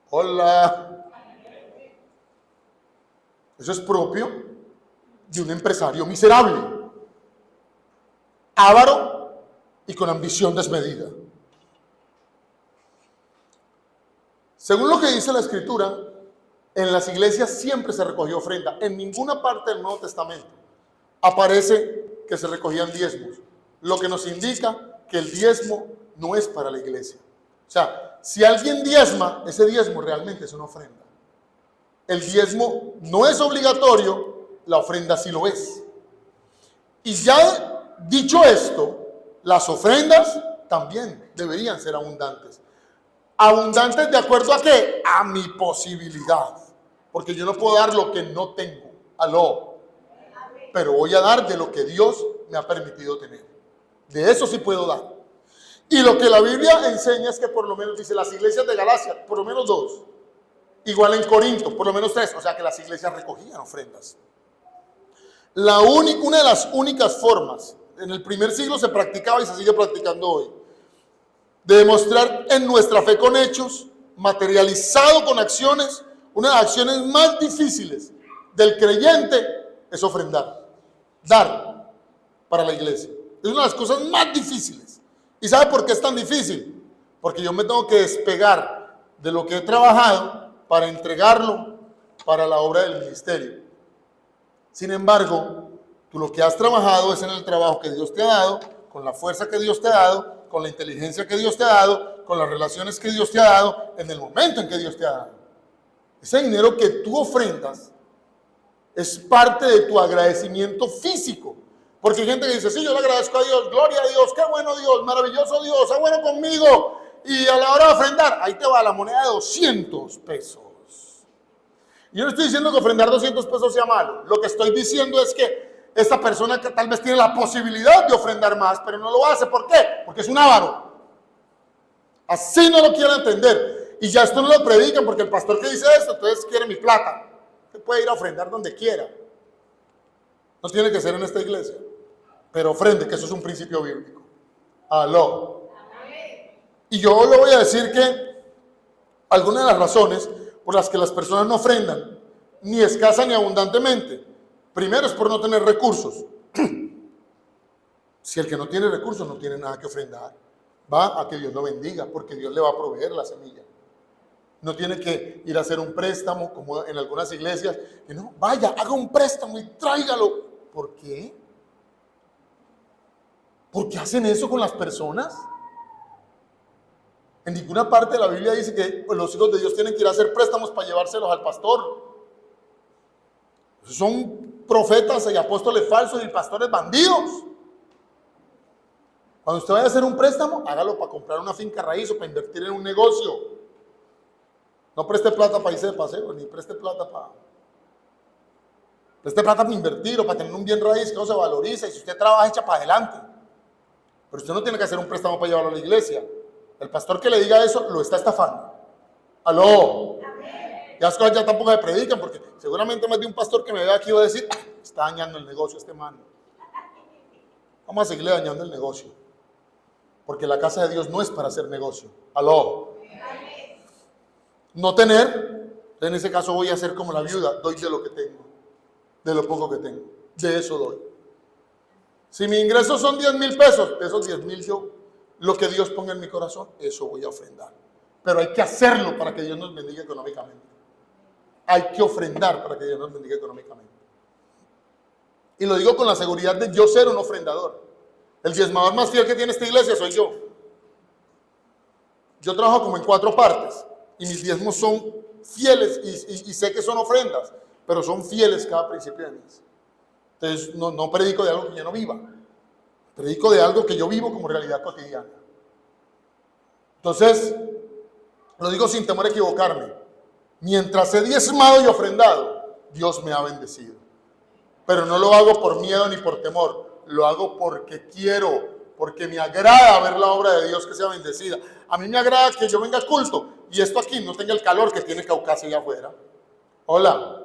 Hola. Eso es propio de un empresario miserable, avaro y con ambición desmedida. Según lo que dice la Escritura, en las iglesias siempre se recogió ofrenda. En ninguna parte del Nuevo Testamento aparece que se recogían diezmos, lo que nos indica que el diezmo no es para la iglesia. O sea, si alguien diezma, ese diezmo realmente es una ofrenda. El diezmo no es obligatorio, la ofrenda sí lo es. Y ya dicho esto, las ofrendas también deberían ser abundantes. ¿Abundantes de acuerdo a qué? A mi posibilidad. Porque yo no puedo dar lo que no tengo. Aló. Pero voy a dar de lo que Dios me ha permitido tener. De eso sí puedo dar. Y lo que la Biblia enseña es que por lo menos, dice, las iglesias de Galacia, por lo menos 2. Igual en Corinto, por lo menos 3. O sea que las iglesias recogían ofrendas. Una de las únicas formas, en el primer siglo se practicaba y se sigue practicando hoy, de demostrar en nuestra fe con hechos, materializado con acciones, una de las acciones más difíciles del creyente es ofrendar, dar para la iglesia. Es una de las cosas más difíciles. ¿Y sabe por qué es tan difícil? Porque yo me tengo que despegar de lo que he trabajado para entregarlo para la obra del ministerio. Sin embargo, tú lo que has trabajado es en el trabajo que Dios te ha dado, con la fuerza que Dios te ha dado, con la inteligencia que Dios te ha dado, con las relaciones que Dios te ha dado, en el momento en que Dios te ha dado. Ese dinero que tú ofrendas es parte de tu agradecimiento físico. Porque hay gente que dice, sí, yo le agradezco a Dios, gloria a Dios, qué bueno Dios, maravilloso Dios, está bueno conmigo. Y a la hora de ofrendar, ahí te va la moneda de 200 pesos. Yo no estoy diciendo que ofrendar 200 pesos sea malo. Lo que estoy diciendo es que esta persona que tal vez tiene la posibilidad de ofrendar más, pero no lo hace. ¿Por qué? Porque es un avaro. Así no lo quiero entender. Y ya esto no lo predican porque el pastor que dice esto, entonces quiere mi plata. Usted puede ir a ofrendar donde quiera. No tiene que ser en esta iglesia. Pero ofrende, que eso es un principio bíblico. Aló. Y yo le voy a decir que algunas de las razones por las que las personas no ofrendan, ni escasa ni abundantemente, primero es por no tener recursos. Si el que no tiene recursos no tiene nada que ofrendar, va a que Dios lo bendiga, porque Dios le va a proveer la semilla. No tiene que ir a hacer un préstamo, como en algunas iglesias, que no, vaya, haga un préstamo y tráigalo. ¿Por qué? ¿Por qué hacen eso con las personas? En ninguna parte de la Biblia dice que los hijos de Dios tienen que ir a hacer préstamos para llevárselos al pastor. Son profetas y apóstoles falsos y pastores bandidos. Cuando usted vaya a hacer un préstamo, hágalo para comprar una finca raíz o para invertir en un negocio. No preste plata para irse de paseo, ni preste plata para... Preste plata para invertir o para tener un bien raíz que no se valoriza, y si usted trabaja, echa para adelante. Pero usted no tiene que hacer un préstamo para llevarlo a la iglesia. El pastor que le diga eso lo está estafando. Aló. Ya tampoco se predican, porque seguramente más de un pastor que me vea aquí va a decir, está dañando el negocio este man. Vamos a seguirle dañando el negocio. Porque la casa de Dios no es para hacer negocio. Aló. No tener, en ese caso voy a hacer como la viuda, doy de lo que tengo, de lo poco que tengo, de eso doy. Si mi ingreso son 10,000 pesos, de esos 10,000 yo, lo que Dios ponga en mi corazón, eso voy a ofrendar. Pero hay que hacerlo para que Dios nos bendiga económicamente. Hay que ofrendar para que Dios nos bendiga económicamente. Y lo digo con la seguridad de yo ser un ofrendador. El diezmador más fiel que tiene esta iglesia soy yo. Yo trabajo como en 4 partes. Y mis diezmos son fieles y sé que son ofrendas, pero son fieles cada principio de mes. Entonces no predico de algo que yo no viva. Predico de algo que yo vivo como realidad cotidiana. Entonces, lo digo sin temor a equivocarme. Mientras he diezmado y ofrendado, Dios me ha bendecido. Pero no lo hago por miedo ni por temor, lo hago porque quiero, porque me agrada ver la obra de Dios que sea bendecida. A mí me agrada que yo venga a culto y esto aquí no tenga el calor que tiene Caucasia allá afuera. Hola.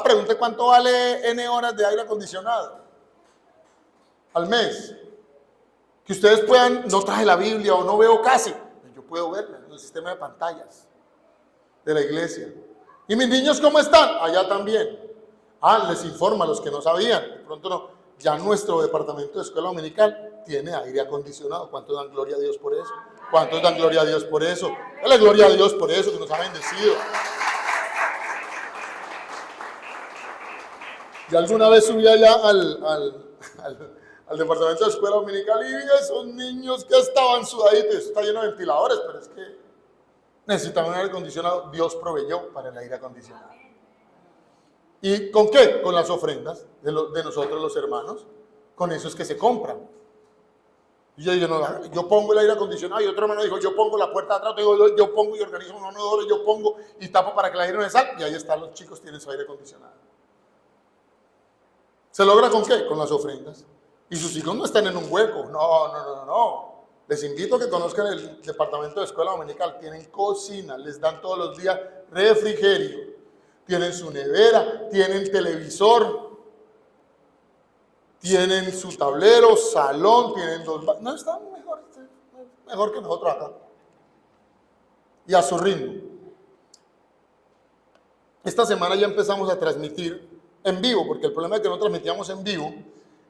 Pregunte cuánto vale N horas de aire acondicionado al mes. Que ustedes puedan, no traje la Biblia o no veo casi, yo puedo verla en el sistema de pantallas de la iglesia. ¿Y mis niños cómo están? Allá también. Les informa a los que no sabían, de pronto no. Ya nuestro departamento de escuela dominical tiene aire acondicionado. ¿Cuántos dan gloria a Dios por eso? ¿Cuántos dan gloria a Dios por eso? Dale gloria a Dios por eso, que nos ha bendecido. Yo alguna vez subí allá al departamento de escuela dominical y vi a esos niños que estaban sudaditos. Está lleno de ventiladores, pero es que necesitaban un aire acondicionado. Dios proveyó para el aire acondicionado. ¿Y con qué? Con las ofrendas de nosotros los hermanos. Con eso es que se compran. Y yo digo, no, yo pongo el aire acondicionado. Y otro hermano dijo, yo pongo la puerta de atrás. Yo pongo y organizo unos $1, yo pongo y tapo para que el aire no salga. Y ahí están los chicos, tienen su aire acondicionado. ¿Se logra con qué? Con las ofrendas. Y sus hijos no están en un hueco. No. Les invito a que conozcan el departamento de escuela dominical. Tienen cocina, les dan todos los días refrigerio. Tienen su nevera, tienen televisor, tienen su tablero, salón, tienen no, están mejor que nosotros acá. Y a su ritmo. Esta semana ya empezamos a transmitir en vivo, porque el problema de que no transmitíamos en vivo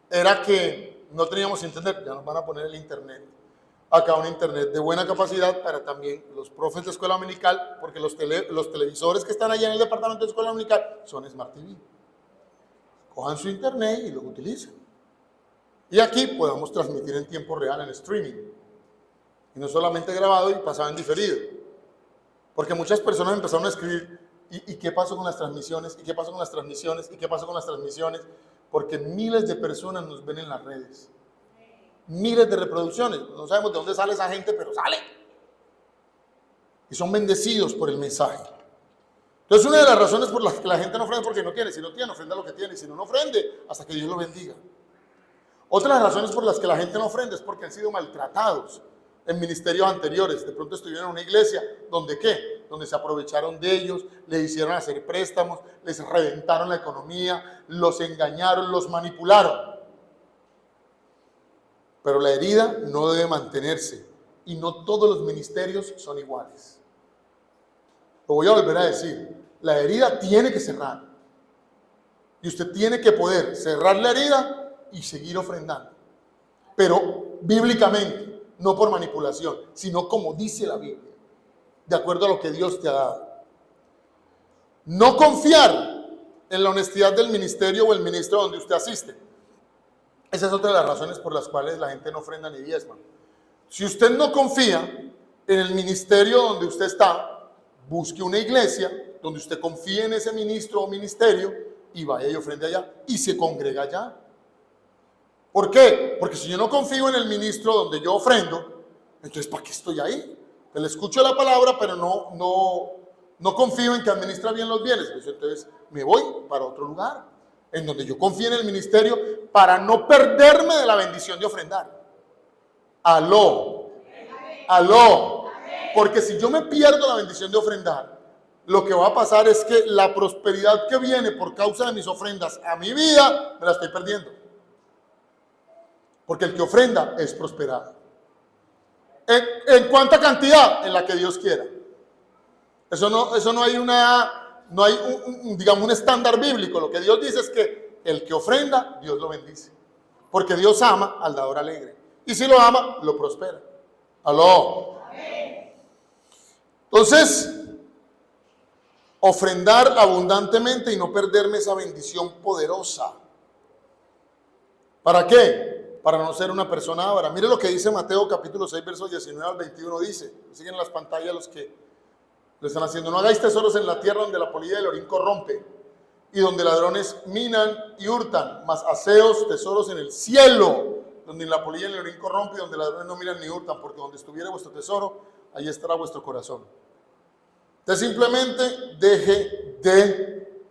era que no teníamos internet. Ya nos van a poner el internet. Acá un internet de buena capacidad para también los profes de escuela dominical, porque los televisores que están allá en el departamento de escuela dominical son Smart TV. Cojan su internet y lo utilicen. Y aquí podamos transmitir en tiempo real en streaming. Y no solamente grabado y pasado en diferido. Porque muchas personas empezaron a escribir, ¿y qué pasó con las transmisiones? ¿Y qué pasó con las transmisiones? ¿Y qué pasó con las transmisiones? Porque miles de personas nos ven en las redes. Miles de reproducciones. No sabemos de dónde sale esa gente, pero sale. Y son bendecidos por el mensaje. Entonces, una de las razones por las que la gente no ofrenda es porque no tiene. Si no tiene, ofrenda lo que tiene. Y si no, no ofrende hasta que Dios lo bendiga. Otra de las razones por las que la gente no ofrenda es porque han sido maltratados en ministerios anteriores. De pronto estuvieron en una iglesia donde ¿qué? Donde se aprovecharon de ellos, les hicieron hacer préstamos, les reventaron la economía, los engañaron, los manipularon. Pero la herida no debe mantenerse y no todos los ministerios son iguales. Lo voy a volver a decir, la herida tiene que cerrar y usted tiene que poder cerrar la herida y seguir ofrendando, pero bíblicamente, no por manipulación, sino como dice la Biblia, de acuerdo a lo que Dios te ha dado. No confiar en la honestidad del ministerio o el ministro donde usted asiste. Esa es otra de las razones por las cuales la gente no ofrenda ni diezma. Si usted no confía en el ministerio donde usted está, busque una iglesia donde usted confíe en ese ministro o ministerio y vaya y ofrende allá y se congrega allá. ¿Por qué? Porque si yo no confío en el ministro donde yo ofrendo, entonces ¿para qué estoy ahí? Pues le escucho la palabra, pero no confío en que administra bien los bienes. Pues entonces me voy para otro lugar, en donde yo confíe en el ministerio para no perderme de la bendición de ofrendar. Aló. Porque si yo me pierdo la bendición de ofrendar, lo que va a pasar es que la prosperidad que viene por causa de mis ofrendas a mi vida, me la estoy perdiendo. Porque el que ofrenda es prosperado. ¿En cuánta cantidad? En la que Dios quiera. Eso no hay digamos, un estándar bíblico. Lo que Dios dice es que el que ofrenda, Dios lo bendice. Porque Dios ama al dador alegre. Y si lo ama, lo prospera. Aló. Entonces, ofrendar abundantemente y no perderme esa bendición poderosa. ¿Para qué? Para no ser una persona avara. Mire lo que dice Mateo capítulo 6, versos 19 al 21. Dice, siguen en las pantallas los que lo están haciendo. No hagáis tesoros en la tierra donde la polilla y el orín corrompe y donde ladrones minan y hurtan, mas haceos tesoros en el cielo, donde la polilla y el orín corrompe y donde ladrones no minan ni hurtan, porque donde estuviere vuestro tesoro, ahí estará vuestro corazón. Usted simplemente deje de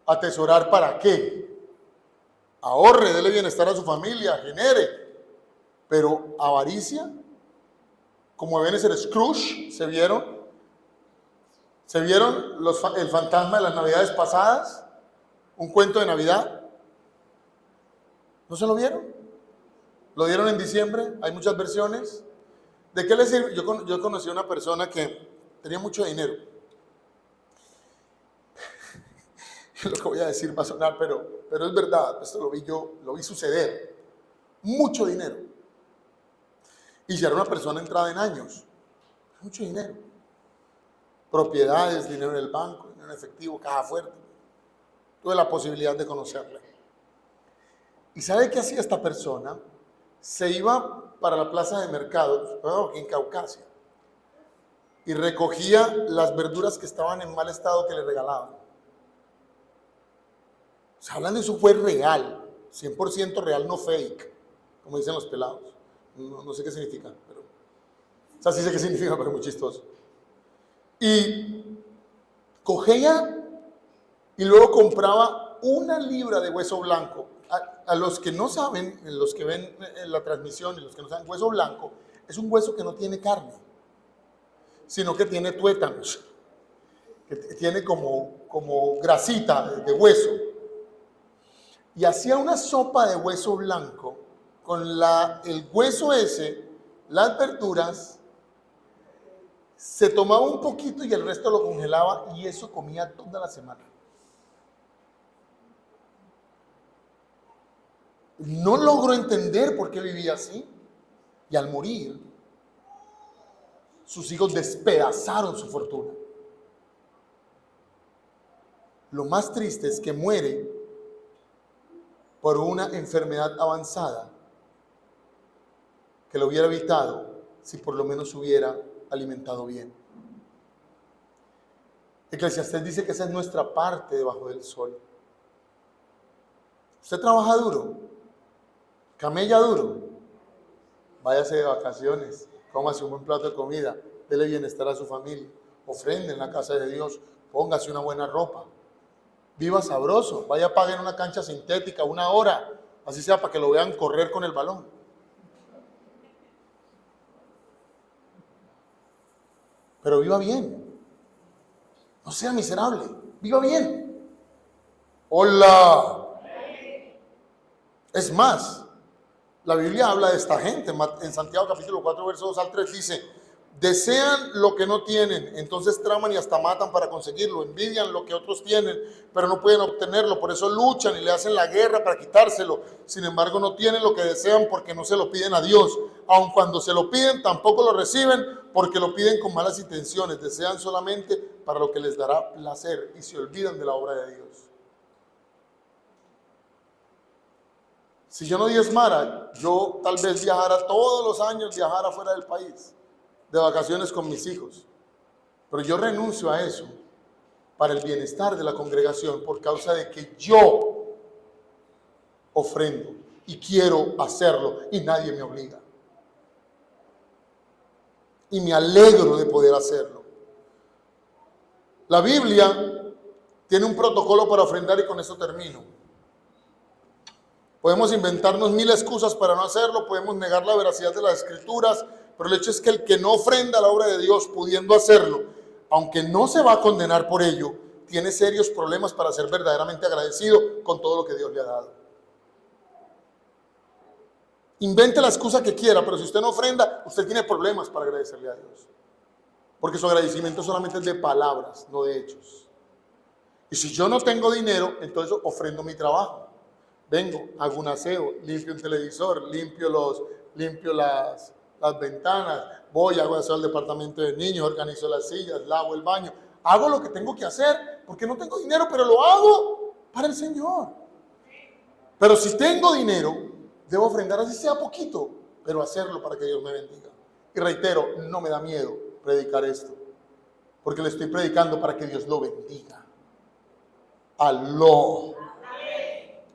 atesorar. ¿Para qué? Ahorre, dele bienestar a su familia, genere. Pero avaricia, como Ebenezer Scrooge, ¿se vieron? ¿Se vieron el fantasma de las navidades pasadas? Un cuento de Navidad. ¿No se lo vieron? ¿Lo dieron en diciembre? Hay muchas versiones. ¿De qué le sirve? Yo conocí a una persona que tenía mucho dinero. Lo que voy a decir va a sonar, pero es verdad. Esto lo vi suceder. Mucho dinero. Y ya era una persona entrada en años. Mucho dinero. Propiedades, dinero en el banco, dinero en efectivo, caja fuerte. Tuve la posibilidad de conocerla. ¿Y sabe qué hacía esta persona? Se iba para la plaza de mercado, aquí en Caucasia, y recogía las verduras que estaban en mal estado que le regalaban. O sea, hablan de eso, fue real, 100% real, no fake, como dicen los pelados. No sé qué significa, pero... O sea, sí sé qué significa, pero es muy chistoso. Y cogía y luego compraba 1 libra de hueso blanco. A los que no saben, los que ven la transmisión y los que no saben, hueso blanco es un hueso que no tiene carne, sino que tiene tuétanos, que tiene como grasita de hueso. Y hacía una sopa de hueso blanco con el hueso ese, las verduras, se tomaba un poquito y el resto lo congelaba y eso comía toda la semana. No logró entender por qué vivía así. Y al morir, sus hijos despedazaron su fortuna. Lo más triste es que muere por una enfermedad avanzada que lo hubiera evitado si por lo menos hubiera alimentado bien. Eclesiastés dice que esa es nuestra parte debajo del sol. ¿Usted trabaja duro? ¿Camella duro? Váyase de vacaciones, cómase un buen plato de comida, dele bienestar a su familia, ofrende en la casa de Dios, póngase una buena ropa, viva sabroso, vaya a pagar en una cancha sintética 1 hora, así sea para que lo vean correr con el balón. Pero viva bien, no sea miserable, viva bien. Hola. Es más, la Biblia habla de esta gente. En Santiago capítulo 4, verso 2 al 3 dice: desean lo que no tienen, entonces traman y hasta matan para conseguirlo. Envidian lo que otros tienen, pero no pueden obtenerlo. Por eso luchan y le hacen la guerra para quitárselo. Sin embargo, no tienen lo que desean porque no se lo piden a Dios. Aun cuando se lo piden, tampoco lo reciben porque lo piden con malas intenciones. Desean solamente para lo que les dará placer y se olvidan de la obra de Dios. Si yo no diezmara, yo tal vez viajara todos los años, viajara fuera del país, de vacaciones con mis hijos. Pero yo renuncio a eso para el bienestar de la congregación por causa de que yo ofrendo y quiero hacerlo y nadie me obliga. Y me alegro de poder hacerlo. La Biblia tiene un protocolo para ofrendar y con eso termino. Podemos inventarnos 1000 excusas para no hacerlo, podemos negar la veracidad de las escrituras, pero el hecho es que el que no ofrenda la obra de Dios pudiendo hacerlo, aunque no se va a condenar por ello, tiene serios problemas para ser verdaderamente agradecido con todo lo que Dios le ha dado. Invente la excusa que quiera, pero si usted no ofrenda, usted tiene problemas para agradecerle a Dios. Porque su agradecimiento solamente es de palabras, no de hechos. Y si yo no tengo dinero, entonces ofrendo mi trabajo. Vengo, hago un aseo, limpio un televisor, limpio las ventanas, voy, hago aseo al departamento de niños, organizo las sillas, lavo el baño. Hago lo que tengo que hacer porque no tengo dinero, pero lo hago para el Señor. Pero si tengo dinero, debo ofrendar así sea poquito, pero hacerlo para que Dios me bendiga. Y reitero, no me da miedo predicar esto, porque le estoy predicando para que Dios lo bendiga. Aló.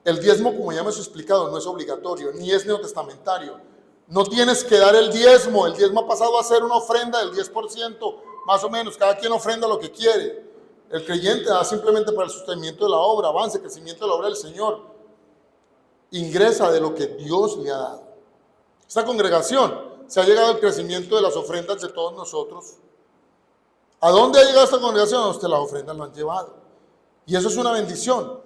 El diezmo, como ya me he explicado, no es obligatorio, ni es neotestamentario. No tienes que dar el diezmo ha pasado a ser una ofrenda del 10% más o menos, cada quien ofrenda lo que quiere. El creyente da simplemente para el sostenimiento de la obra, avance, crecimiento de la obra del Señor. Ingresa de lo que Dios le ha dado. Esta congregación se ha llegado al crecimiento de las ofrendas de todos nosotros. ¿A dónde ha llegado esta congregación? A usted las ofrendas lo han llevado. Y eso es una bendición.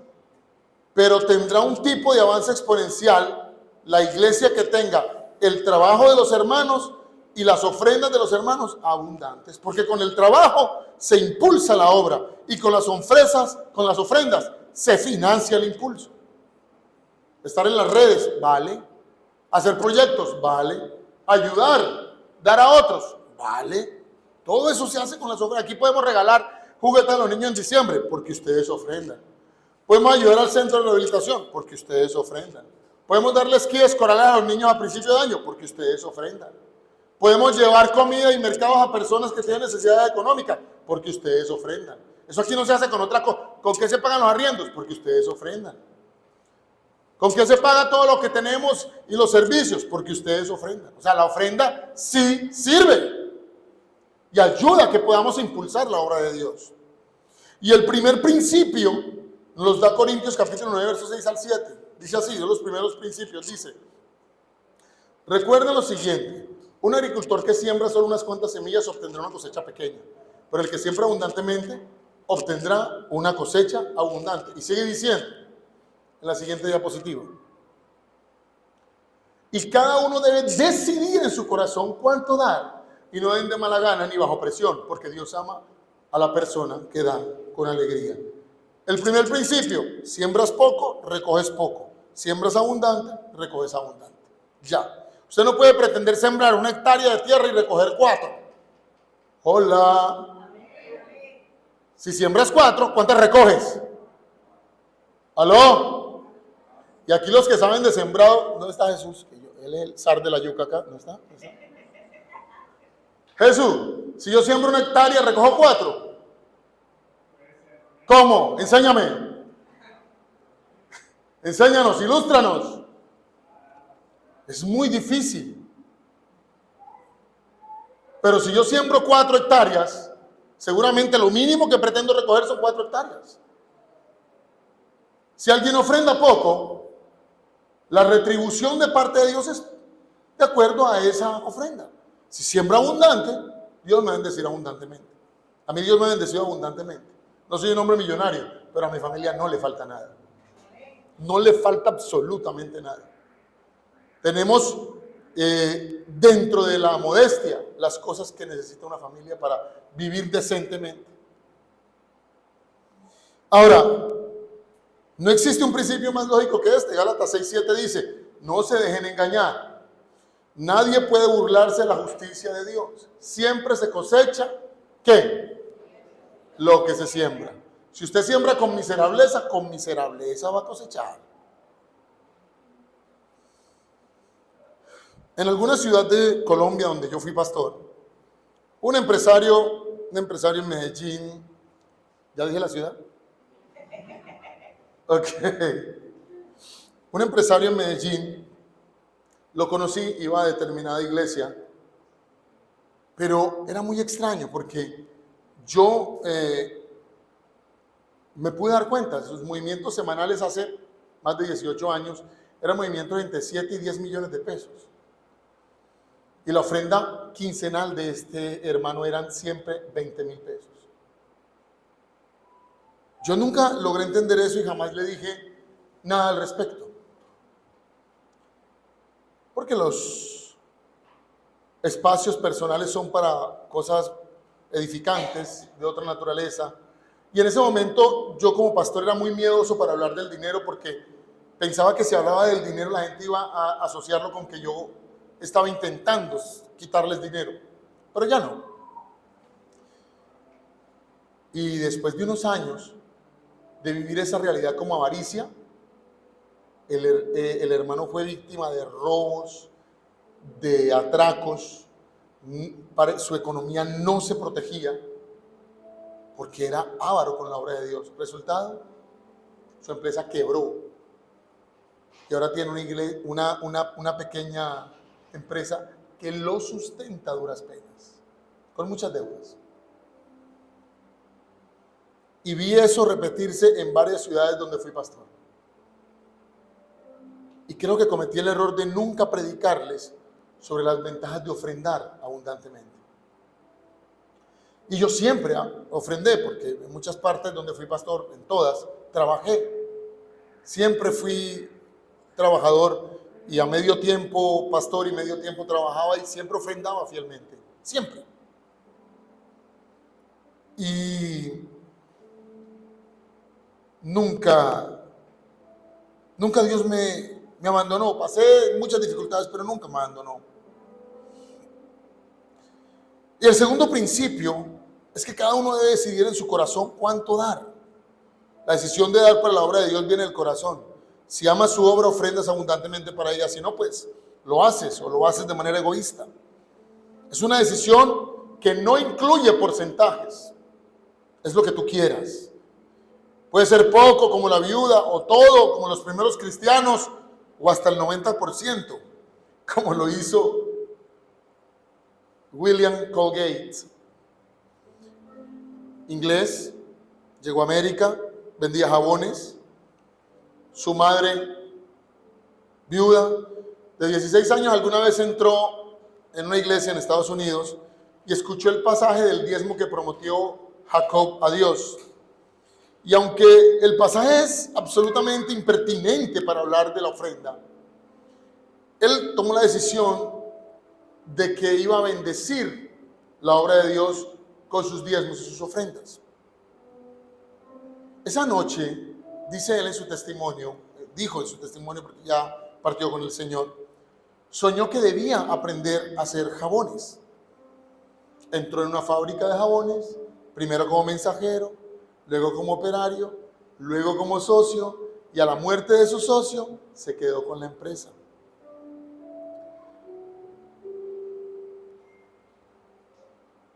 Pero tendrá un tipo de avance exponencial la iglesia que tenga el trabajo de los hermanos y las ofrendas de los hermanos abundantes. Porque con el trabajo se impulsa la obra y con las ofrendas se financia el impulso. Estar en las redes, vale. Hacer proyectos, vale. Ayudar, dar a otros, vale. Todo eso se hace con las ofrendas. Aquí podemos regalar juguetes a los niños en diciembre porque ustedes ofrendan. Podemos ayudar al centro de rehabilitación porque ustedes ofrendan. Podemos darles esquí escolar a los niños a principio de año porque ustedes ofrendan. Podemos llevar comida y mercados a personas que tienen necesidad económica porque ustedes ofrendan. Eso aquí no se hace con otra cosa. ¿Con qué se pagan los arriendos? Porque ustedes ofrendan. ¿Con qué se paga todo lo que tenemos y los servicios? Porque ustedes ofrendan. O sea, la ofrenda sí sirve y ayuda a que podamos impulsar la obra de Dios. Y el primer principio nos da Corintios capítulo 9, versos 6 al 7. Dice así, de los primeros principios, dice: recuerden lo siguiente, un agricultor que siembra solo unas cuantas semillas obtendrá una cosecha pequeña, pero el que siembra abundantemente obtendrá una cosecha abundante. Y sigue diciendo, en la siguiente diapositiva: y cada uno debe decidir en su corazón cuánto dar, y no den de mala gana ni bajo presión, porque Dios ama a la persona que da con alegría. El primer principio: siembras poco, recoges poco. Siembras abundante, recoges abundante. Ya. Usted no puede pretender sembrar 1 hectárea de tierra y recoger 4. Hola. Si siembras 4, ¿cuántas recoges? ¿Aló? Y aquí los que saben de sembrado, ¿dónde está Jesús? Él es el zar de la yuca acá. ¿No está? ¿No está? Jesús, si yo siembro 1 hectárea, recojo 4. ¿Cómo? Enséñame. Enséñanos, ilústranos. Es muy difícil. Pero si yo siembro 4 hectáreas, seguramente lo mínimo que pretendo recoger son 4 hectáreas. Si alguien ofrenda poco, la retribución de parte de Dios es de acuerdo a esa ofrenda. Si siembra abundante, Dios me va a bendecir abundantemente. A mí Dios me ha bendecido abundantemente. No soy un hombre millonario, pero a mi familia no le falta nada. No le falta absolutamente nada. Tenemos dentro de la modestia las cosas que necesita una familia para vivir decentemente. Ahora, no existe un principio más lógico que este. Gálatas 6:7 dice: no se dejen engañar. Nadie puede burlarse de la justicia de Dios. Siempre se cosecha, ¿qué? Lo que se siembra. Si usted siembra con miserableza va a cosechar. En alguna ciudad de Colombia donde yo fui pastor, un empresario en Medellín, ¿ya dije la ciudad? Ok. Un empresario en Medellín, lo conocí, iba a determinada iglesia, pero era muy extraño porque yo me pude dar cuenta, sus movimientos semanales hace más de 18 años eran movimientos entre 7 y 10 millones de pesos. Y la ofrenda quincenal de este hermano eran siempre 20,000 pesos. Yo nunca logré entender eso y jamás le dije nada al respecto. Porque los espacios personales son para cosas edificantes, de otra naturaleza. Y en ese momento yo como pastor era muy miedoso para hablar del dinero porque pensaba que si hablaba del dinero la gente iba a asociarlo con que yo estaba intentando quitarles dinero. Pero ya no. Y después de unos años de vivir esa realidad como avaricia, el hermano fue víctima de robos, de atracos, su economía no se protegía porque era avaro con la obra de Dios. Resultado, su empresa quebró y ahora tiene una pequeña empresa que lo sustenta a duras penas, con muchas deudas. Y vi eso repetirse en varias ciudades donde fui pastor. Y creo que cometí el error de nunca predicarles sobre las ventajas de ofrendar abundantemente. Y yo siempre ofrendé, porque en muchas partes donde fui pastor, en todas, trabajé. Siempre fui trabajador y a medio tiempo pastor y medio tiempo trabajaba y siempre ofrendaba fielmente. Siempre. Y nunca Dios me abandonó. Pasé muchas dificultades, pero nunca me abandonó. Y el segundo principio es que cada uno debe decidir en su corazón cuánto dar. La decisión de dar para la obra de Dios viene del corazón. Si amas su obra, ofrendas abundantemente para ella. Si no, pues lo haces o lo haces de manera egoísta. Es una decisión que no incluye porcentajes. Es lo que tú quieras. Puede ser poco como la viuda, o todo como los primeros cristianos, o hasta el 90%, como lo hizo William Colgate. Inglés, llegó a América, vendía jabones. Su madre, viuda, de 16 años, alguna vez entró en una iglesia en Estados Unidos y escuchó el pasaje del diezmo que prometió Jacob a Dios. Y aunque el pasaje es absolutamente impertinente para hablar de la ofrenda, él tomó la decisión de que iba a bendecir la obra de Dios con sus diezmos y sus ofrendas. Esa noche, dice él en su testimonio, dijo en su testimonio porque ya partió con el Señor, soñó que debía aprender a hacer jabones. Entró en una fábrica de jabones, primero como mensajero, luego como operario, luego como socio, y a la muerte de su socio se quedó con la empresa.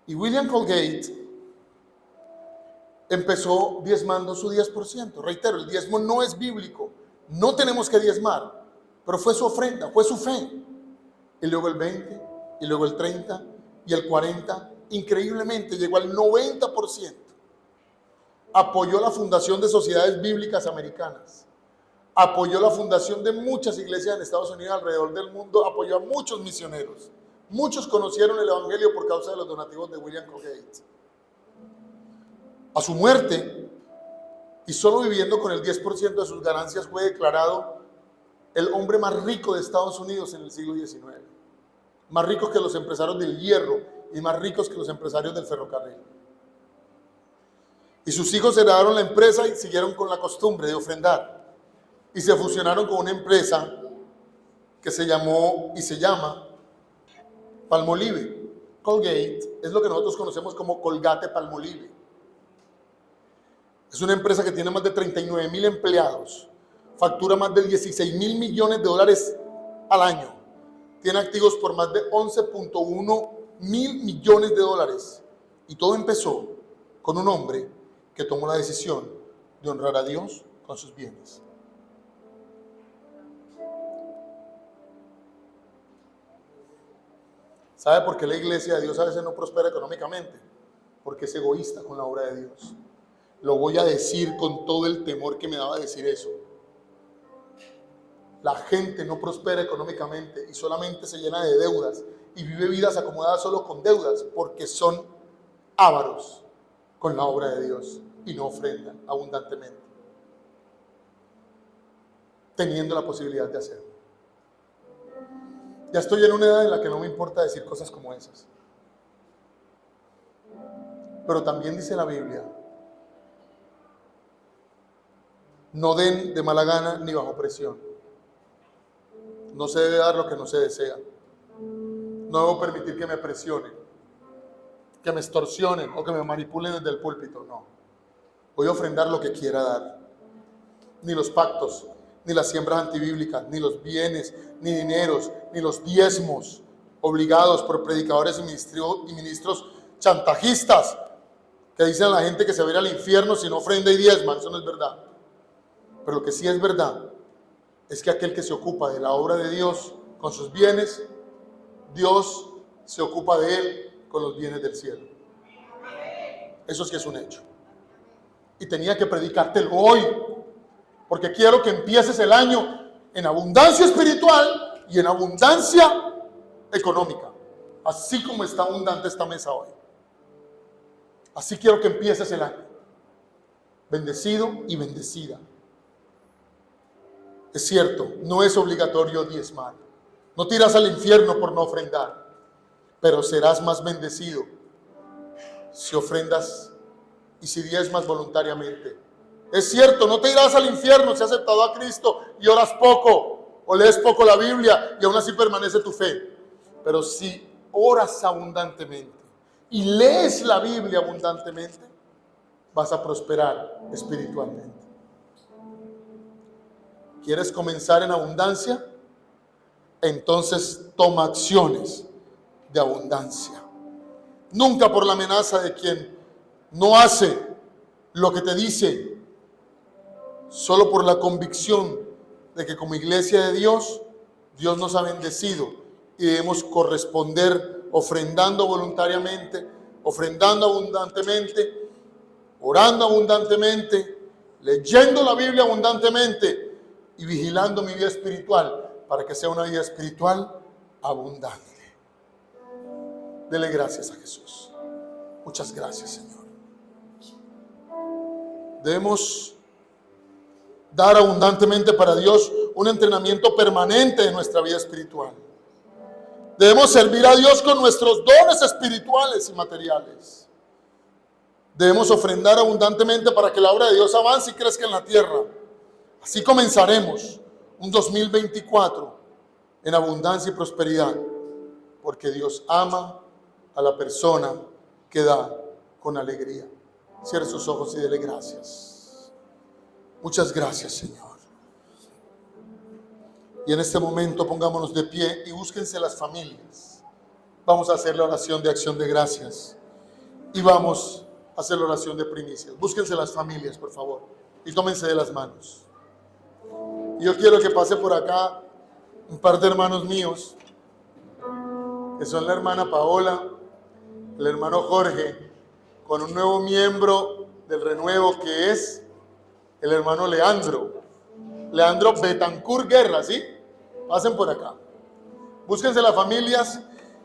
Y William Colgate empezó diezmando su 10%. Reitero, el diezmo no es bíblico, no tenemos que diezmar, pero fue su ofrenda, fue su fe. Y luego el 20, y luego el 30, y el 40, increíblemente llegó al 90%. Apoyó la fundación de sociedades bíblicas americanas, apoyó la fundación de muchas iglesias en Estados Unidos, alrededor del mundo, apoyó a muchos misioneros. Muchos conocieron el evangelio por causa de los donativos de William Colgate. A su muerte, y solo viviendo con el 10% de sus ganancias, fue declarado el hombre más rico de Estados Unidos en el siglo XIX. Más rico que los empresarios del hierro y más ricos que los empresarios del ferrocarril. Y sus hijos heredaron la empresa y siguieron con la costumbre de ofrendar. Y se fusionaron con una empresa que se llamó y se llama Palmolive. Colgate es lo que nosotros conocemos como Colgate Palmolive. Es una empresa que tiene más de 39,000 empleados, factura más de 16,000 millones de dólares al año, tiene activos por más de 11.1 mil millones de dólares. Y todo empezó con un hombre que tomó la decisión de honrar a Dios con sus bienes. ¿Sabe por qué la iglesia de Dios a veces no prospera económicamente? Porque es egoísta con la obra de Dios. Lo voy a decir con todo el temor que me daba decir eso. La gente no prospera económicamente y solamente se llena de deudas y vive vidas acomodadas solo con deudas porque son ávaros con la obra de Dios y no ofrendan abundantemente, teniendo la posibilidad de hacerlo. Ya estoy en una edad en la que no me importa decir cosas como esas. Pero también dice la Biblia, no den de mala gana ni bajo presión. No se debe dar lo que no se desea. No debo permitir que me presionen, que me extorsionen o que me manipulen desde el púlpito. No. Voy a ofrendar lo que quiera dar. Ni los pactos, ni las siembras antibíblicas, ni los bienes, ni dineros, ni los diezmos obligados por predicadores y ministros chantajistas que dicen a la gente que se va a ir al infierno si no ofrenda y diezma. Eso no es verdad. Pero lo que sí es verdad es que aquel que se ocupa de la obra de Dios con sus bienes, Dios se ocupa de él con los bienes del cielo. Eso sí es un hecho. y tenía que predicártelo hoy, porque quiero que empieces el año en abundancia espiritual y en abundancia económica, así como está abundante esta mesa hoy. Así quiero que empieces el año, bendecido y bendecida. Es cierto, no es obligatorio diezmar, no te irás al infierno por no ofrendar, pero serás más bendecido si ofrendas y si diezmas voluntariamente. Es cierto, no te irás al infierno si has aceptado a Cristo y oras poco o lees poco la Biblia y aún así permanece tu fe. Pero si oras abundantemente y lees la Biblia abundantemente, vas a prosperar espiritualmente. ¿Quieres comenzar en abundancia? Entonces toma acciones de abundancia. Nunca por la amenaza de quien no hace lo que te dice, solo por la convicción de que como iglesia de Dios, Dios nos ha bendecido y debemos corresponder ofrendando voluntariamente, ofrendando abundantemente, orando abundantemente, leyendo la Biblia abundantemente y vigilando mi vida espiritual para que sea una vida espiritual abundante. Dele gracias a Jesús. Muchas gracias, Señor. Debemos dar abundantemente para Dios un entrenamiento permanente de nuestra vida espiritual. Debemos servir a Dios con nuestros dones espirituales y materiales. Debemos ofrendar abundantemente para que la obra de Dios avance y crezca en la tierra. Así comenzaremos un 2024 en abundancia y prosperidad, porque Dios ama a la persona que da con alegría. Cierre sus ojos y dele gracias. Muchas gracias, Señor. Y en este momento pongámonos de pie y búsquense las familias. Vamos a hacer la oración de acción de gracias y vamos a hacer la oración de primicias. Búsquense las familias, por favor, y tómense de las manos. Y yo quiero que pase por acá un par de hermanos míos, que son la hermana Paola, el hermano Jorge, con un nuevo miembro del renuevo que es el hermano Leandro Betancur Guerra, ¿sí? Pasen por acá. Búsquense las familias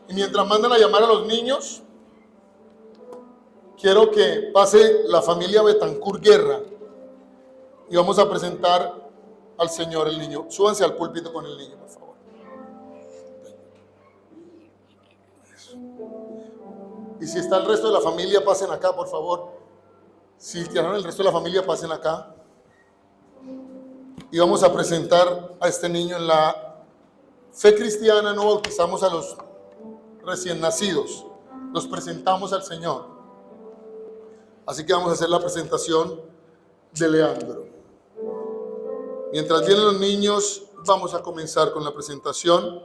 y mientras mandan a llamar a los niños, quiero que pase la familia Betancur Guerra y vamos a presentar al Señor el niño. Súbanse al púlpito con el niño, por favor. Y si está el resto de la familia, pasen acá, por favor. Si tienen el resto de la familia, pasen acá. Y vamos a presentar a este niño en la fe cristiana. No bautizamos a los recién nacidos, los presentamos al Señor. Así que vamos a hacer la presentación de Leandro. Mientras vienen los niños, vamos a comenzar con la presentación